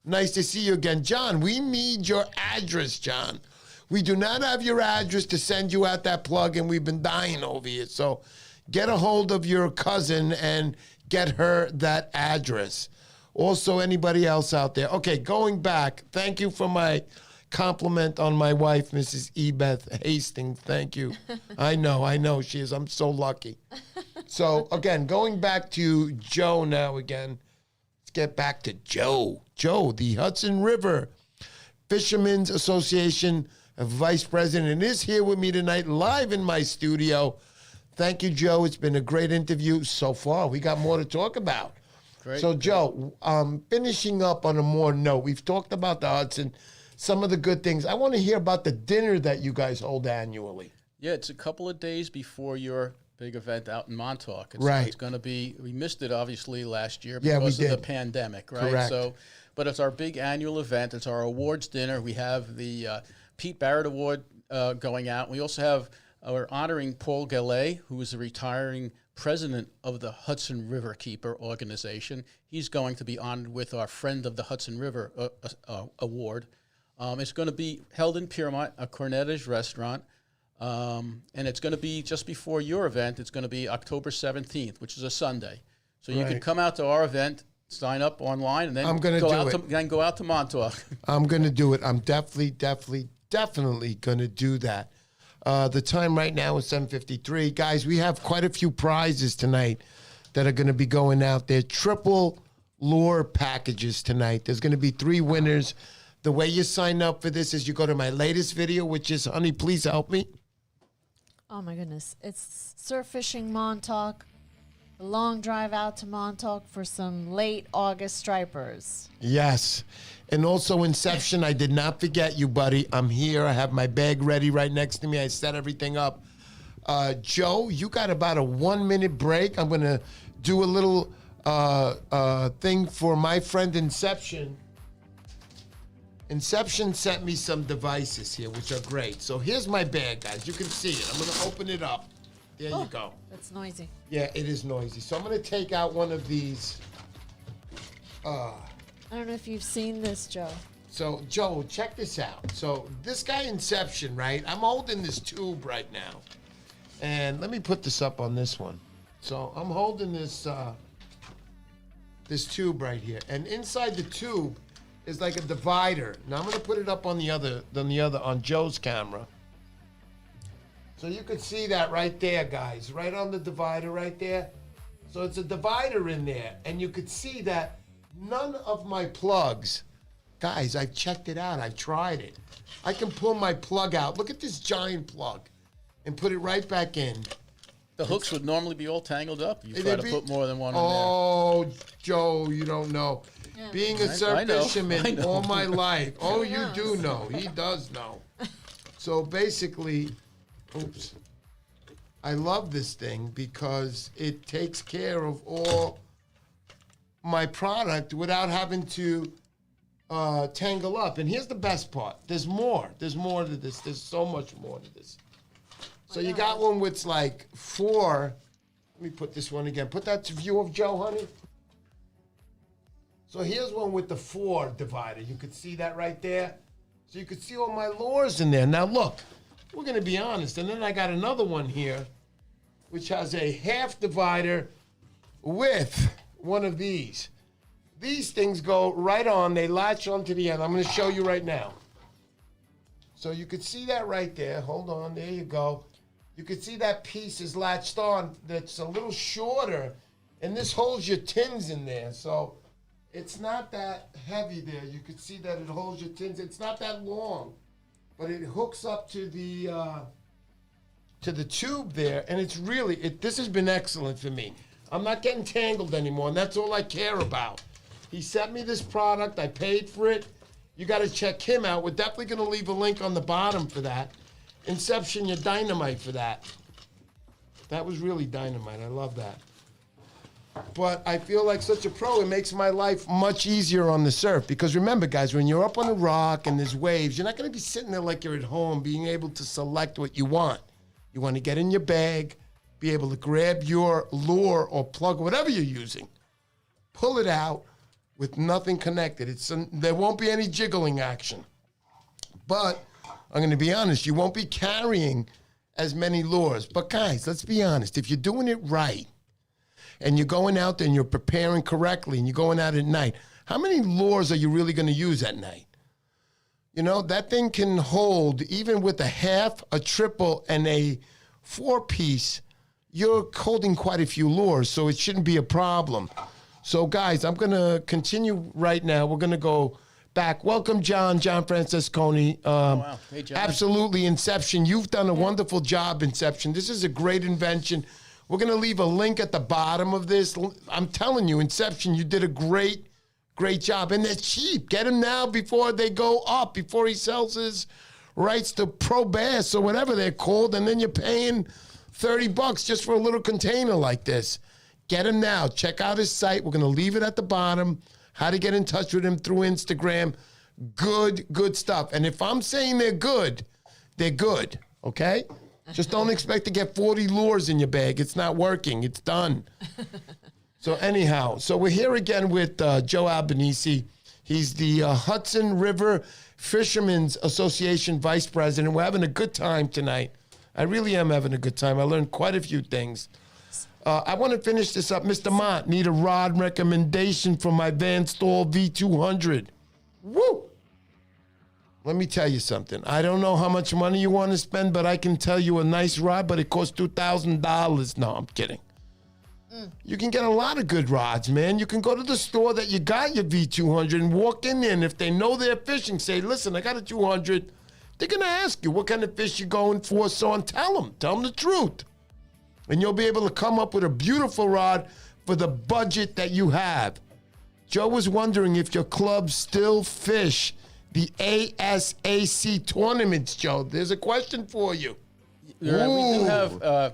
nice to see you again. John, we need your address, John. We do not have your address to send you out that plug, and we've been dying over here. So get a hold of your cousin and get her that address. Also, anybody else out there. Okay, going back, thank you for my compliment on my wife, Mrs. Ebeth Hastings. Thank you. I know she is. I'm so lucky. So, again, going back to Joe now again. Let's get back to Joe. Joe, the Hudson River Fishermen's Association Vice President, is here with me tonight live in my studio. Thank you, Joe. It's been a great interview so far. We got more to talk about. Great. So, Joe, finishing up on a more note, we've talked about the Hudson, some of the good things. I want to hear about the dinner that you guys hold annually. Yeah, it's a couple of days before your big event out in Montauk. Right. It's going to be, we missed it obviously last year Yeah, because we of the did. pandemic, right? Correct. So, but it's our big annual event. It's our awards dinner. We have the Pete Barrett Award going out. We also have, we're honoring Paul Gallay, who is the retiring president of the Hudson Riverkeeper organization. He's going to be honored with our Friend of the Hudson River Award. It's going to be held in Piermont, a Cornetta's restaurant, and it's going to be just before your event. It's going to be October 17th, which is a Sunday. So you can come out to our event, sign up online, and then go out to Montauk. I'm going to do it. I'm definitely going to do that. The time right now is 7:53. Guys, we have quite a few prizes tonight that are going to be going out there. Triple lure packages tonight. There's going to be 3 winners. The way you sign up for this is you go to my latest video, which is, honey, please help me. Oh, my goodness. It's Surf Fishing Montauk. A long drive out to Montauk for some late August stripers. Yes. And also Inception, I did not forget you, buddy. I'm here. I have my bag ready right next to me. I set everything up. Joe, you got about a 1-minute break. I'm going to do a little thing for my friend Inception. Inception sent me some devices here, which are great. So here's my bag, guys. You can see it. I'm going to open it up. There you go. That's noisy. Yeah, it is noisy. So I'm going to take out one of these. I don't know if you've seen this, Joe. So, Joe, check this out. So this guy Inception, right? I'm holding this tube right now. And let me put this up on this one. So I'm holding this this tube right here. And inside the tube is like a divider. Now I'm going to put it up on on Joe's camera. So you could see that right there, guys. Right on the divider right there. So it's a divider in there. And you could see that none of my plugs, guys, I've checked it out. I've tried it. I can pull my plug out. Look at this giant plug and put it right back in. The hooks would normally be all tangled up. You try to put more than one in there. Oh, Joe, you don't know. Yeah. Being a surf fisherman I know. all my life. Oh, He you knows. do know. He does know. So basically, oops. I love this thing because it takes care of all my product without having to tangle up. And here's the best part. There's more. There's more to this. There's so much more to this. So you got one with like 4. Let me put this one again. Put that to view of Joe, honey. So here's one with the 4 divider. You could see that right there. So you could see all my lures in there. Now look, we're going to be honest. And then I got another one here, which has a half divider with one of these. These things go right on. They latch onto the end. I'm going to show you right now. So you could see that right there. Hold on. There you go. You could see that piece is latched on. That's a little shorter. And this holds your tins in there. So it's not that heavy there. You could see that it holds your tins. It's not that long. But it hooks up to the tube there. And it's really, this has been excellent for me. I'm not getting tangled anymore. And that's all I care about. He sent me this product. I paid for it. You got to check him out. We're definitely going to leave a link on the bottom for that. Inception, you're dynamite for that. That was really dynamite. I love that. But I feel like such a pro. It makes my life much easier on the surf. Because remember, guys, when you're up on a rock and there's waves, you're not going to be sitting there like you're at home being able to select what you want. You want to get in your bag, be able to grab your lure or plug, whatever you're using, pull it out with nothing connected. There won't be any jiggling action. But I'm going to be honest, you won't be carrying as many lures. But guys, let's be honest. If you're doing it right and you're going out there and you're preparing correctly and you're going out at night, how many lures are you really going to use at night? You know, that thing can hold, even with a half, a triple, and a 4-piece, you're holding quite a few lures, so it shouldn't be a problem. So, guys, I'm going to continue right now. We're going to go back. Welcome, John Francesconi. Wow. Hey, John. Absolutely, Inception. You've done a wonderful job, Inception. This is a great invention. We're going to leave a link at the bottom of this. I'm telling you, Inception, you did a great job. And they're cheap. Get them now before they go up, before he sells his rights to Pro Bass or whatever they're called, and then you're paying $30 just for a little container like this. Get him now. Check out his site. We're going to leave it at the bottom. How to get in touch with him through Instagram. Good stuff. And if I'm saying they're good, okay? Just don't expect to get 40 lures in your bag. It's not working. It's done. So anyhow, so we're here again with Joe Albanese. He's the Hudson River Fishermen's Association Vice President. We're having a good time tonight. I really am having a good time. I learned quite a few things. I want to finish this up. Mr. Mott, need a rod recommendation for my Van Staal V200. Woo! Let me tell you something. I don't know how much money you want to spend, but I can tell you a nice rod, but it costs $2,000. No, I'm kidding. You can get a lot of good rods, man. You can go to the store that you got your V200 and walk in there, and if they know they're fishing, say, listen, I got a 200. They're going to ask you what kind of fish you're going for, so on. Tell them the truth. And you'll be able to come up with a beautiful rod for the budget that you have. Joe was wondering if your club still fish the ASAC tournaments, Joe. There's a question for you. We do have a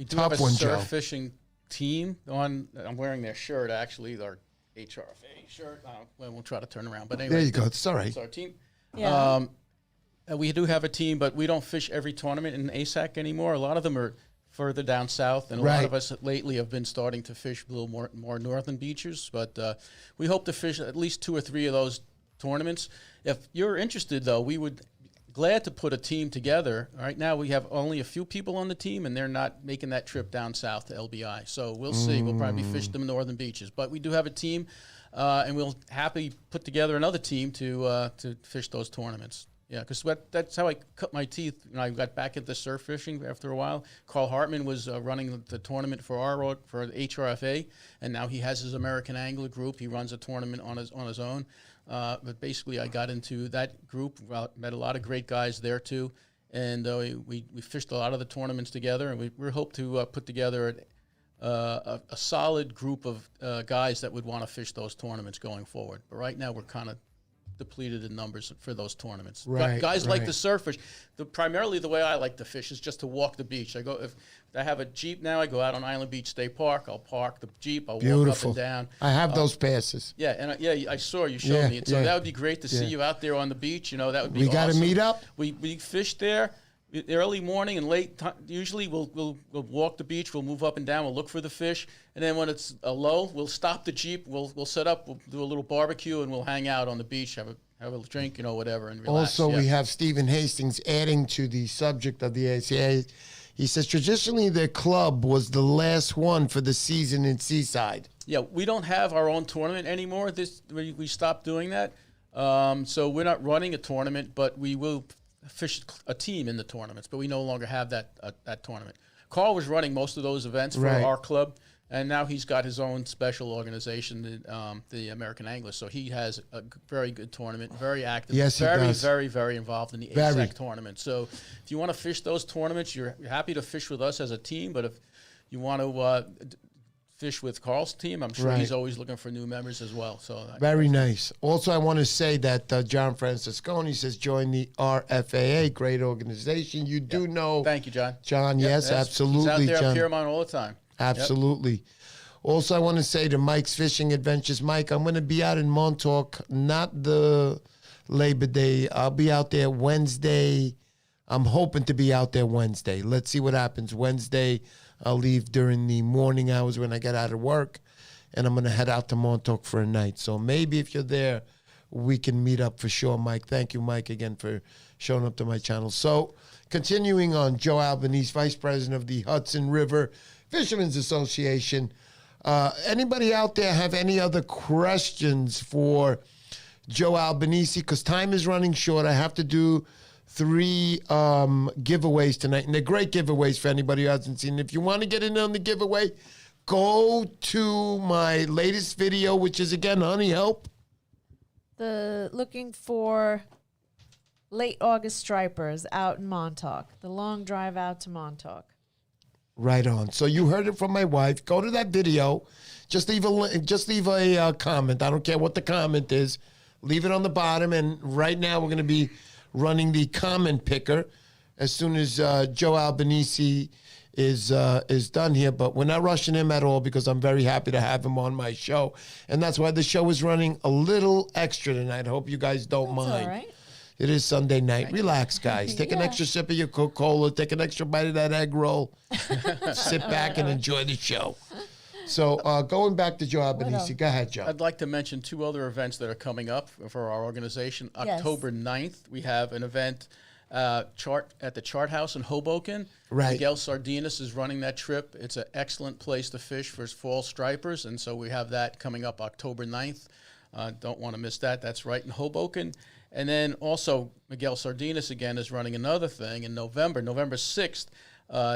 Tough one, Joe. surf fishing team on. I'm wearing their shirt, actually, their HRFA shirt. We'll try to turn around. But anyway, There you go. It's all right. it's our team. Yeah. We do have a team, but we don't fish every tournament in ASAC anymore. A lot of them are further down south, and a Right. lot of us lately have been starting to fish a little more northern beaches. But we hope to fish at least 2 or 3 of those tournaments. If you're interested, though, we would glad to put a team together. Right now, we have only a few people on the team, and they're not making that trip down south to LBI. So we'll see. We'll probably fish the northern beaches, but we do have a team, and we'll happily put together another team to fish those tournaments. Yeah, because that's how I cut my teeth when I got back into surf fishing after a while. Carl Hartman was running the tournament for the HRFA, and now he has his American Angler group. He runs a tournament on his own. But basically, I got into that group, met a lot of great guys there too, and we fished a lot of the tournaments together, and we hope to put together a solid group of guys that would want to fish those tournaments going forward. But right now, we're kind of depleted in numbers for those tournaments. Right, Guys like right. to surf fish. Primarily the way I like to fish is just to walk the beach. If I have a Jeep now, I go out on Island Beach State Park. I'll park the Jeep. I'll walk up Beautiful. and down. I have those passes. Yeah, and I saw you showed Yeah, me. And so yeah. that would be great to see Yeah. you out there on the beach. That would be We got to awesome. meet up. We fish there early morning and late time. Usually we'll walk the beach. We'll move up and down. We'll look for the fish, and then when it's low, we'll stop the Jeep. We'll set up. We'll do a little barbecue, and we'll hang out on the beach. Have a drink, whatever, and relax. Also, yeah. we have Stephen Hastings adding to the subject of the ACA. He says traditionally their club was the last one for the season in Seaside. Yeah, we don't have our own tournament anymore. We stopped doing that. So we're not running a tournament, but we will fish a team in the tournaments. But we no longer have that tournament. Carl was running most of those events for Right. our club, and now he's got his own special organization, the American Anglers. So he has a very good tournament, very active, Yes, he very, does. very, very involved in the Very. ASAC tournament. So if you want to fish those tournaments, you're happy to fish with us as a team. But if you want to fish with Carl's team, I'm sure Right. he's always looking for new members as well. So Very nice. Also, I want to say that John Francisconi says join the RFAA, great organization. You do know, thank you, John. John. Yes, He's absolutely, out there at John. Piermont all the time. Absolutely. Also, I want to say to Mike's Fishing Adventures, Mike, I'm going to be out in Montauk, not the Labor Day. I'll be out there Wednesday. I'm hoping to be out there Wednesday. Let's see what happens. Wednesday, I'll leave during the morning hours when I get out of work, and I'm going to head out to Montauk for a night. So maybe if you're there, we can meet up for sure, Mike. Thank you, Mike, again for showing up to my channel. So continuing on, Joe Albanese, Vice President of the Hudson River Fishermen's Association. Anybody out there have any other questions for Joe Albanese? Because time is running short. I have to do 3 giveaways tonight, and they're great giveaways for anybody who hasn't seen it. If you want to get in on the giveaway, go to my latest video, which is, again, Honey, help. Looking for late August stripers out in Montauk. The long drive out to Montauk. Right on. So you heard it from my wife. Go to that video. Just leave a comment. I don't care what the comment is. Leave it on the bottom. And right now we're going to be running the comment picker as soon as Joe Albanese is done here. But we're not rushing him at all because I'm very happy to have him on my show. And that's why the show is running a little extra tonight. I hope you guys don't mind. All right. It is Sunday night. Relax, guys. Take an Yeah. extra sip of your Coca-Cola. Take an extra bite of that egg roll. Sit back and enjoy the show. So going back to Joe Albanese. Go ahead, Joe. I'd like to mention 2 other events that are coming up for our organization. Yes. October 9th, we have an event at the Chart House in Hoboken. Right. Miguel Sardinas is running that trip. It's an excellent place to fish for fall stripers, and so we have that coming up October 9th. Don't want to miss that. That's right in Hoboken. And then also Miguel Sardinas again is running another thing in November 6th,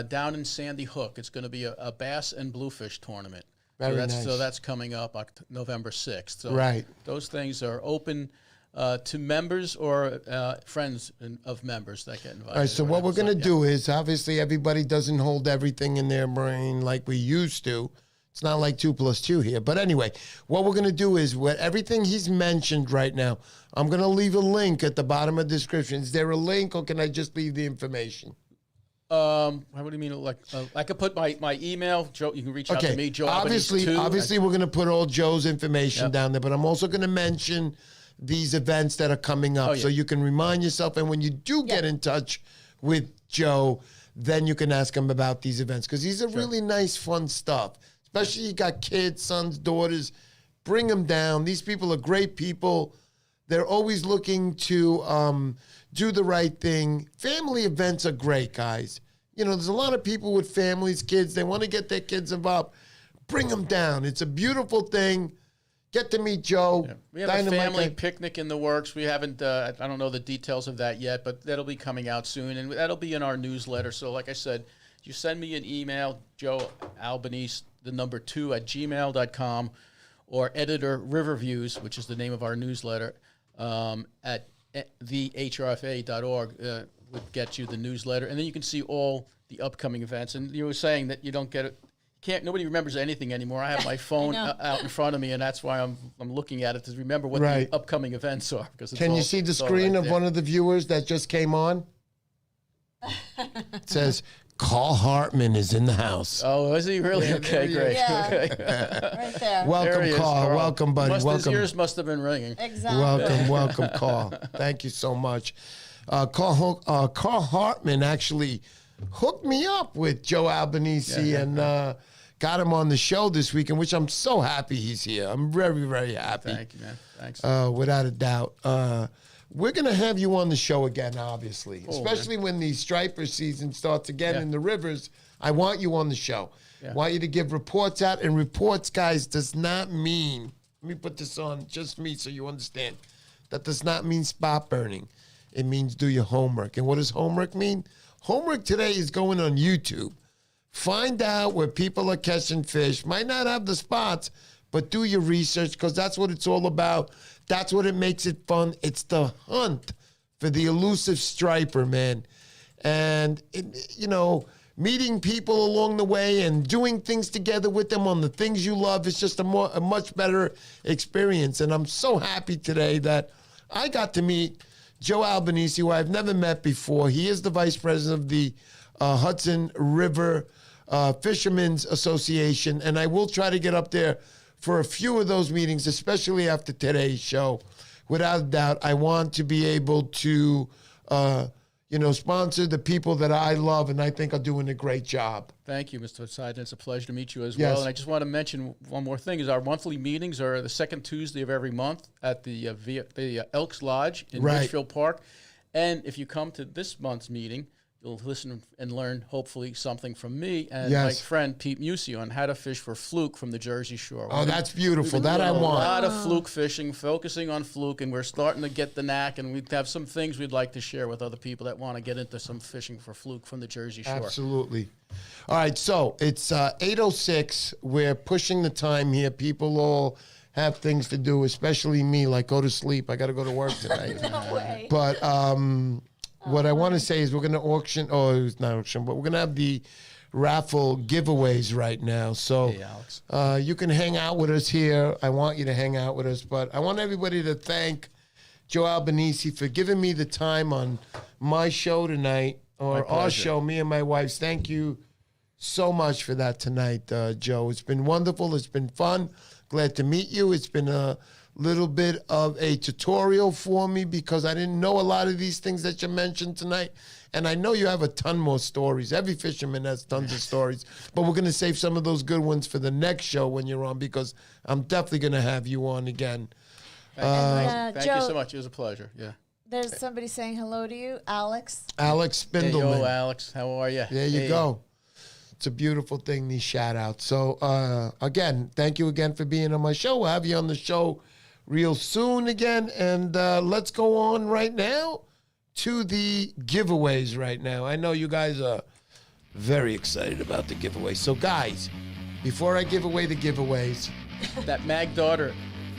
down in Sandy Hook. It's going to be a bass and bluefish tournament. Very nice. So that's coming up November 6th. So Right. those things are open to members or friends of members that get invited. All right, so what we're going to do is, obviously, everybody doesn't hold everything in their brain like we used to. It's not like 2 + 2 here. But anyway, what we're going to do is, everything he's mentioned right now, I'm going to leave a link at the bottom of the description. Is there a link, or can I just leave the information? What do you mean? Like, I could put my email. Joe, you can reach out to me. Joe Obviously, we're going to put all Joe's information down there, but I'm also going to mention these events that are coming up, so you can remind yourself. And when you do get in touch with Joe, then you can ask him about these events, because these are really nice, fun stuff. Especially you got kids, sons, daughters. Bring them down. These people are great people. They're always looking to do the right thing. Family events are great, guys. You know, there's a lot of people with families, kids. They want to get their kids involved. Bring them down. It's a beautiful thing. Get to meet Joe. Yeah. We have a family picnic in the works. We haven't, I don't know the details of that yet, but that'll be coming out soon, and that'll be in our newsletter. So like I said, you send me an email, Joe Albanese, the number 2 at gmail.com, or editor Riverviews, which is the name of our newsletter, at thehrfa.org would get you the newsletter. And then you can see all the upcoming events. And you were saying that you don't get it. Nobody remembers anything anymore. I have my phone out in front of me, and that's why I'm looking at it to remember what the upcoming events are. Because Can you see the screen of one of the viewers that just came on? It says, Carl Hartman is in the house. Oh, is he really? Okay, great. Yeah. Okay. Right there. Welcome, Carl. Welcome, buddy. Welcome. His ears must have been ringing. Exactly. Welcome, Carl. Thank you so much. Carl Hartman actually hooked me up with Joe Albanese and got him on the show this weekend, which I'm so happy he's here. I'm very, very happy. Thank you, man. Thanks. Without a doubt. We're going to have you on the show again, obviously, especially when the striper season starts again in the rivers. I want you on the show. I want you to give reports out. And reports, guys, does not mean, let me put this on just me so you understand, that does not mean spot burning. It means do your homework. And what does homework mean? Homework today is going on YouTube. Find out where people are catching fish. Might not have the spots, but do your research, because that's what it's all about. That's what it makes it fun. It's the hunt for the elusive striper, man. And, meeting people along the way and doing things together with them on the things you love is just a much better experience. And I'm so happy today that I got to meet Joe Albanese, who I've never met before. He is the vice president of the Hudson River Fishermen's Association, and I will try to get up there for a few of those meetings, especially after today's show. Without a doubt, I want to be able to, sponsor the people that I love and I think are doing a great job. Thank you, Mr. Poseidon. It's a pleasure to meet you as well. And I just want to mention one more thing: is our monthly meetings are the second Tuesday of every month at the Elks Lodge in Richfield Park. And if you come to this month's meeting, you'll listen and learn, hopefully, something from me and my friend Pete Barrett on how to fish for fluke from the Jersey Shore. Oh, that's beautiful. That I want. A lot of fluke fishing, focusing on fluke, and we're starting to get the knack, and we have some things we'd like to share with other people that want to get into some fishing for fluke from the Jersey Shore. Absolutely. All right, so it's 8:06. We're pushing the time here. People all have things to do, especially me, like go to sleep. I got to go to work tonight. No way. But what I want to say is we're going to auction, it's not auction, but we're going to have the raffle giveaways right now. So you can hang out with us here. I want you to hang out with us. But I want everybody to thank Joe Albanese for giving me the time on my show tonight, or our show, me and my wife's. Thank you so much for that tonight, Joe. It's been wonderful. It's been fun. Glad to meet you. It's been a little bit of a tutorial for me because I didn't know a lot of these things that you mentioned tonight. And I know you have a ton more stories. Every fisherman has tons of stories. But we're going to save some of those good ones for the next show when you're on, because I'm definitely going to have you on again. Thank Joe, you so much. It was a pleasure. Yeah. There's somebody saying hello to you, Alex. Alex Spindelman. Hey, yo, Alex. How are you? There you go. It's a beautiful thing, these shout-outs. So, again, thank you again for being on my show. We'll have you on the show real soon again. And let's go on right now to the giveaways right now. I know you guys are very excited about the giveaways. So, guys, before I give away the giveaways. That Mag Daughter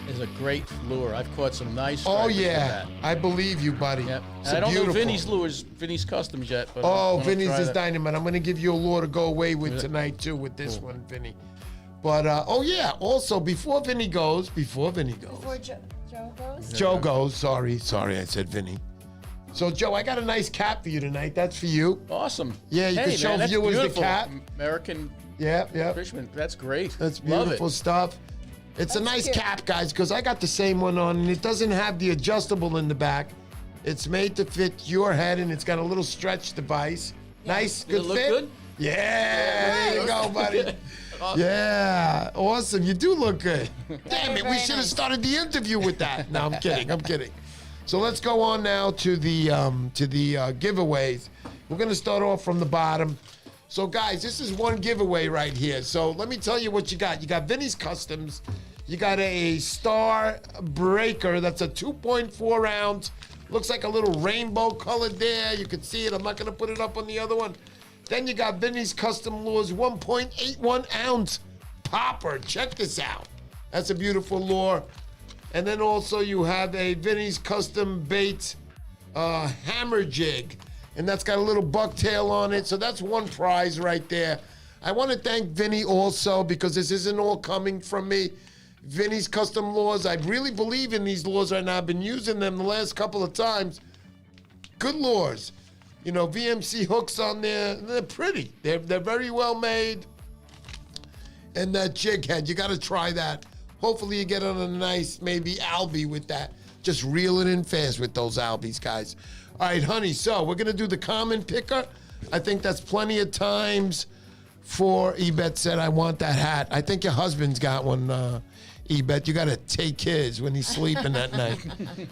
is a great lure. I've caught some nice Oh, stripers yeah. with that. I believe you, buddy. Yep. It's I don't beautiful. know Vinny's lures, Vinny's Customs yet. But Oh, I'm gonna Vinny's try is that. dynamite. I'm going to give you a lure to go away with tonight, too, with this one, Vinny. But, also, before Vinny goes. Before Joe goes? Joe goes. Sorry, I said Vinny. So, Joe, I got a nice cap for you tonight. That's for you. Awesome. Yeah, you hey, can show man, that's viewers the beautiful. cap. American Yeah. fisherman. That's great. That's Love beautiful it. stuff. It's a That's nice cute. cap, guys, because I got the same one on, and it doesn't have the adjustable in the back. It's made to fit your head, and it's got a little stretch device. Nice, Did it good look fit? good? Yeah, there you go, buddy. Yeah, awesome. You do look good. Damn it, we very should have nice. started the interview with that. No, I'm kidding. I'm kidding. So let's go on now to the giveaways. We're gonna start off from the bottom. So guys, this is one giveaway right here. So let me tell you what you got. You got Vinny's Customs. You got a Star Breaker. That's a 2.4 ounce. Looks like a little rainbow colored there. You can see it. I'm not gonna put it up on the other one. Then you got Vinny's Custom Lures 1.81 ounce popper. Check this out. That's a beautiful lure. And then also you have a Vinny's Custom Baits hammer jig. And that's got a little bucktail on it. So that's one prize right there. I want to thank Vinny also because this isn't all coming from me. Vinny's Custom Lures. I really believe in these lures right now. I've been using them the last couple of times. Good lures. You know, VMC hooks on there. They're pretty. They're very well made. And that jig head, you got to try that. Hopefully you get on a nice, maybe albie with that. Just reel it in fast with those albies, guys. All right, honey, so we're going to do the common picker. I think that's plenty of times for Ebet said, I want that hat. I think your husband's got one, Ebet. You got to take his when he's sleeping at night.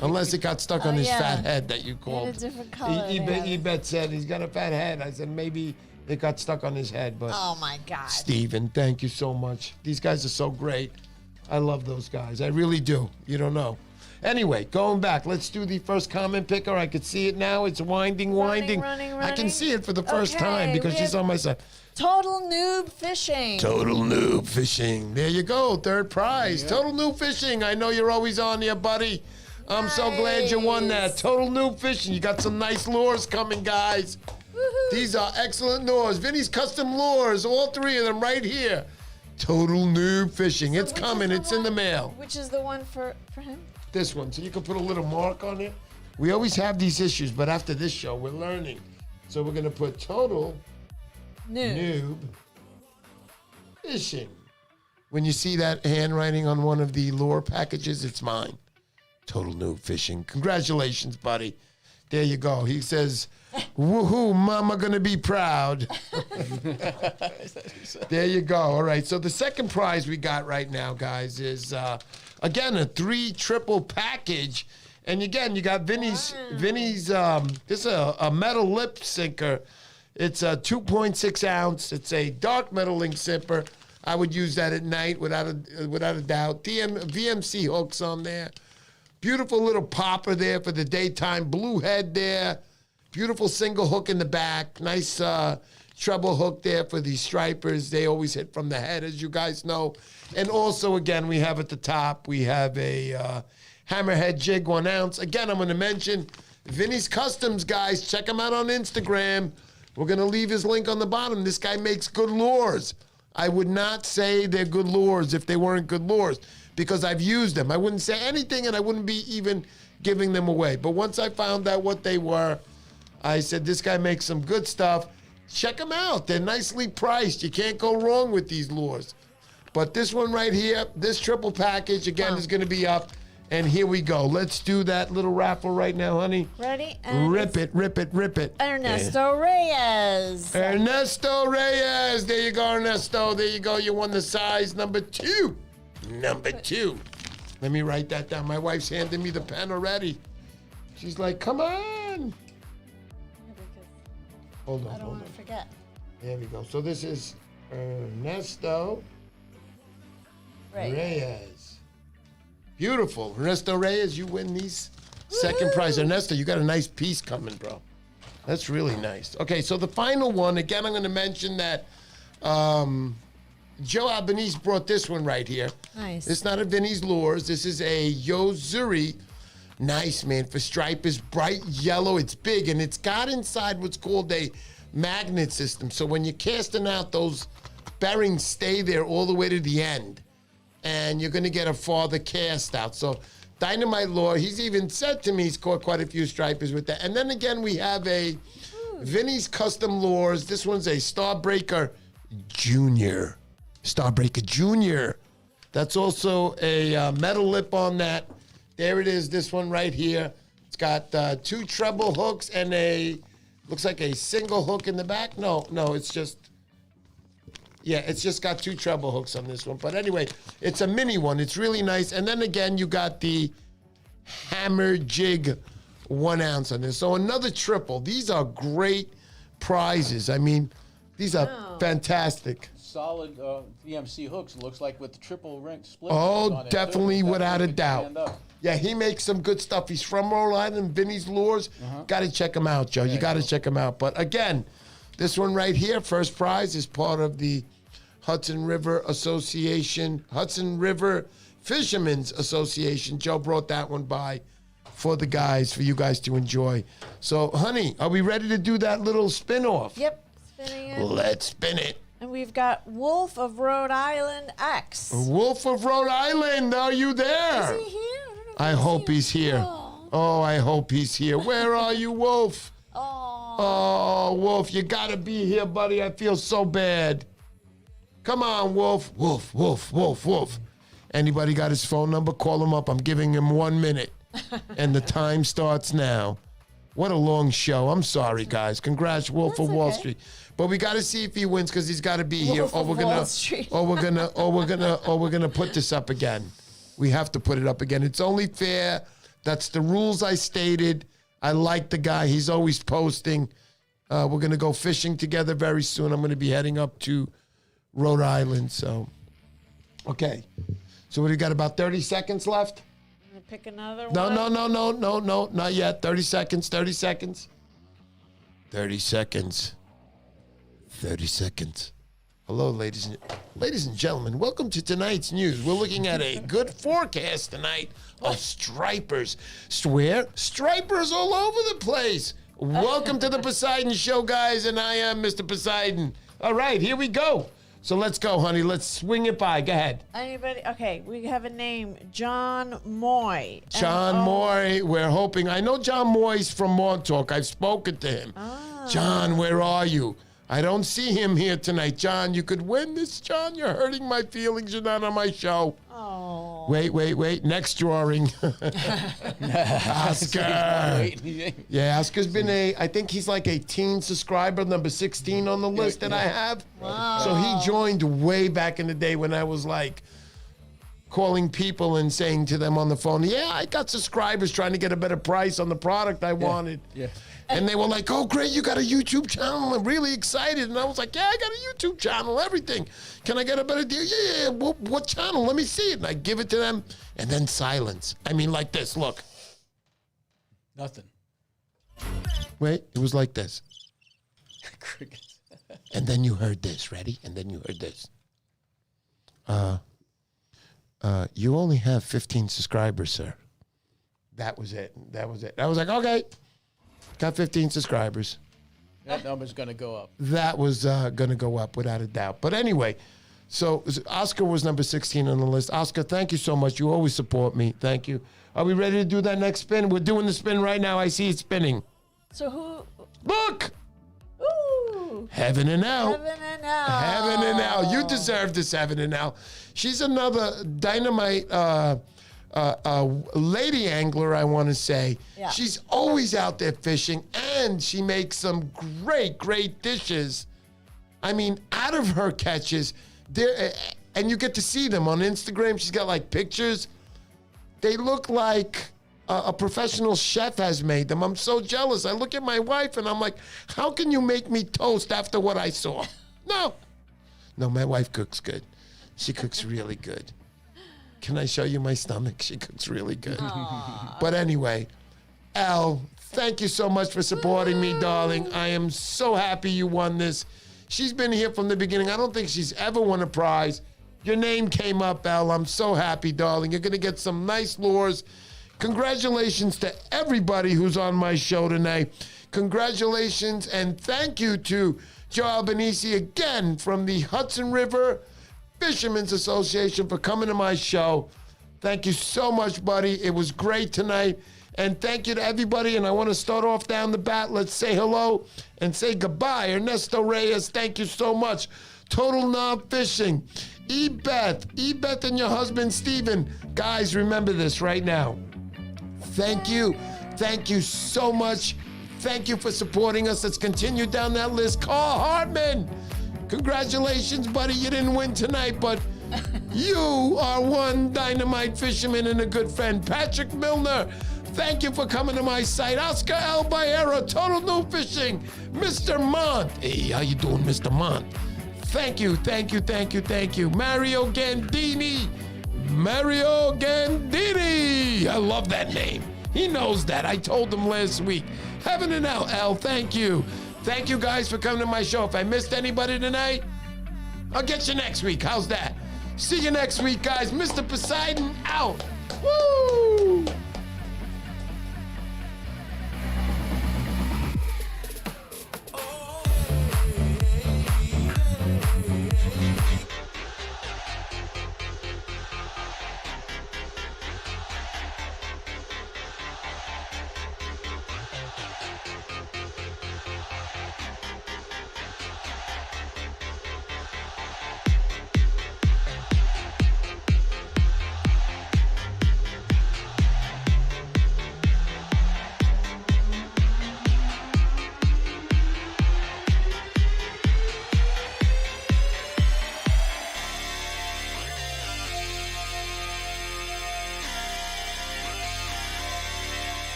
Unless it got stuck on his fat head that you called. a different color. Ebet said he's got a fat head. I said maybe it got stuck on his head. But Oh my God. Steven, thank you so much. These guys are so great. I love those guys. I really do. You don't know. Anyway, going back, let's do the first comment picker. I could see it now. It's winding. Running. I can see it for the first time Okay, because we she's have- on my side. Total Noob Fishing. Total Noob Fishing. There you go. Third prize. Total Noob Fishing. I know you're always on here, buddy. I'm so glad you won that. Nice. Total Noob Fishing. You got some nice lures coming, guys. Woohoo. These are excellent lures. Vinny's Custom Lures. All three of them right here. Total Noob Fishing. It's Which is coming. the It's in the one- mail. Which is the one for him? This one. So you can put a little mark on it. We always have these issues, but after this show, we're learning. So we're going to put Total Noob Fishing. When you see that handwriting on one of the lure packages, it's mine. Total Noob Fishing. Congratulations, buddy. There you go. He says, woohoo, mama gonna be proud. There you go. All right. So the second prize we got right now, guys, is again a 3 triple package. And again, you got Vinny's. This is a metal lip sinker. It's a 2.6 ounce. It's a dark metal link zipper. I would use that at night without a doubt. VMC hooks on there. Beautiful little popper there for the daytime. Blue head there. Beautiful single hook in the back. Nice treble hook there for these stripers. They always hit from the head, as you guys know. And also, again, we have at the top, we have a hammerhead jig, 1 ounce. Again, I'm going to mention Vinny's Customs, guys. Check him out on Instagram. We're going to leave his link on the bottom. This guy makes good lures. I would not say they're good lures if they weren't good lures because I've used them. I wouldn't say anything and I wouldn't be even giving them away. But once I found out what they were, I said, this guy makes some good stuff. Check them out. They're nicely priced. You can't go wrong with these lures. But this one right here, this triple package, again, is going to be up. And here we go. Let's do that little raffle right now, honey. Ready? And Rip it, rip it, rip it. Ernesto Reyes. Ernesto Reyes. There you go, Ernesto. There you go. You won the size number 2. Number 2. Let me write that down. My wife's handing me the pen already. She's like, come on. Hold on, I don't hold want on. to forget. There we go. So this is Ernesto Reyes. Beautiful. Ernesto Reyes, you win these second prize. Ernesto, you got a nice piece coming, bro. That's really nice. Okay, so the final one, again, I'm going to mention that Joe Albanese brought this one right here. Nice. It's not a Vinny's Lures. This is a Yozuri. Nice, man, for stripers. Bright yellow. It's big, and it's got inside what's called a magnet system. So when you're casting out, those bearings stay there all the way to the end. And you're going to get a farther cast out. So Dynamite Lure, he's even said to me he's caught quite a few stripers with that. And then again, we have a Vinny's Custom Lures. This one's a Starbreaker Junior. Starbreaker Junior. That's also a metal lip on that. There it is, this one right here. It's got 2 treble hooks and a Looks like a single hook in the back. No, it's just, it's just got 2 treble hooks on this one. But anyway, it's a mini one. It's really nice. And then again, you got the hammer jig 1 ounce on this. So another triple. These are great prizes. I mean, these are fantastic. Solid Emcee hooks. Looks like with the triple ring split. Oh, definitely, without a doubt. Yeah, he makes some good stuff. He's from Rhode Island, Vinny's Lures. Got to check him out, Joe. You got to check him out. But again, this one right here, first prize, is part of the Hudson River Association, Hudson River Fishermen's Association. Joe brought that one by for the guys, for you guys to enjoy. So, honey, are we ready to do that little spin-off? Yep, spinning it. Let's spin it. And we've got Wolf of Rhode Island X. Wolf of Rhode Island, are you there? Is he here? I hope he's here. Oh, I hope he's here. Where are you, Wolf? Oh, Wolf, you gotta be here, buddy. I feel so bad. Come on, Wolf. Wolf, Wolf, Wolf, Wolf. Anybody got his phone number? Call him up. I'm giving him 1 minute. And the time starts now. What a long show. I'm sorry, guys. Congrats, Wolf of Wall Street. But we got to see if he wins because he's got to be here. Or we're gonna put this up again. We have to put it up again. It's only fair. That's the rules I stated. I like the guy. He's always posting. We're going to go fishing together very soon. I'm going to be heading up to Rhode Island. So, okay. So what do you got, about 30 seconds left? I'm going to pick another one. No, not yet. 30 seconds, 30 seconds. 30 seconds. 30 seconds. Hello, ladies and gentlemen. Welcome to tonight's news. We're looking at a good forecast tonight of stripers. Swear, stripers all over the place. Welcome to the Poseidon Show, guys, and I am Mr. Poseidon. All right, here we go. So let's go, honey. Let's swing it by. Go ahead. Anybody? Okay, we have a name, John Moy. John Moy, we're hoping. I know John Moy's from Montauk. I've spoken to him. John, where are you? I don't see him here tonight. John, you could win this, John. You're hurting my feelings. You're not on my show. Oh. Wait. Next drawing. Oscar. Yeah, Oscar's been I think he's like a teen subscriber, number 16 on the list that I have. Wow. So he joined way back in the day when I was like calling people and saying to them on the phone, yeah, I got subscribers trying to get a better price on the product I wanted. Yeah. And they were like, oh, great, you got a YouTube channel. I'm really excited. And I was like, yeah, I got a YouTube channel, everything. Can I get a better deal? Yeah. What channel? Let me see it. And I give it to them. And then silence. I mean, like this. Look. Nothing. Wait, it was like this. Crickets. And then you heard this. Ready? And then you heard this. You only have 15 subscribers, sir. That was it. I was like, okay. Got 15 subscribers. That number's going to go up. That was going to go up without a doubt. But anyway, so Oscar was number 16 on the list. Oscar, thank you so much. You always support me. Thank you. Are we ready to do that next spin? We're doing the spin right now. I see it spinning. So who? Look! Ooh. Heaven and Al. Heaven and Al. Heaven and Al. You deserve this, Heaven and Al. She's another dynamite lady angler, I want to say. Yeah. She's always out there fishing, and she makes some great dishes. I mean, out of her catches, and you get to see them on Instagram. She's got like pictures. They look like a professional chef has made them. I'm so jealous. I look at my wife and I'm like, how can you make me toast after what I saw? No, my wife cooks good. She cooks really good. Can I show you my stomach? She cooks really good. But anyway, Al, thank you so much for supporting me, darling. I am so happy you won this. She's been here from the beginning. I don't think she's ever won a prize. Your name came up, Al. I'm so happy, darling. You're going to get some nice lures. Congratulations to everybody who's on my show tonight. Congratulations and thank you to Joe Albanese again from the Hudson River Fishermen's Association for coming to my show. Thank you so much, buddy. It was great tonight. And thank you to everybody. And I want to start off down the bat. Let's say hello and say goodbye. Ernesto Reyes, thank you so much. Total Knob Fishing. E-Beth and your husband, Steven. Guys, remember this right now. Thank you. Thank you so much. Thank you for supporting us. Let's continue down that list. Carl Hartman, congratulations, buddy. You didn't win tonight, but you are one dynamite fisherman and a good friend. Patrick Milner, thank you for coming to my site. Oscar El Baera, Total New Fishing. Mr. Mont. Hey, how you doing, Mr. Mont? Thank you, thank you, thank you, thank you. Mario Gandini. Mario Gandini. I love that name. He knows that. I told him last week. Heaven and hell, L, thank you. Thank you guys for coming to my show. If I missed anybody tonight, I'll get you next week. How's that? See you next week, guys. Mr. Poseidon out.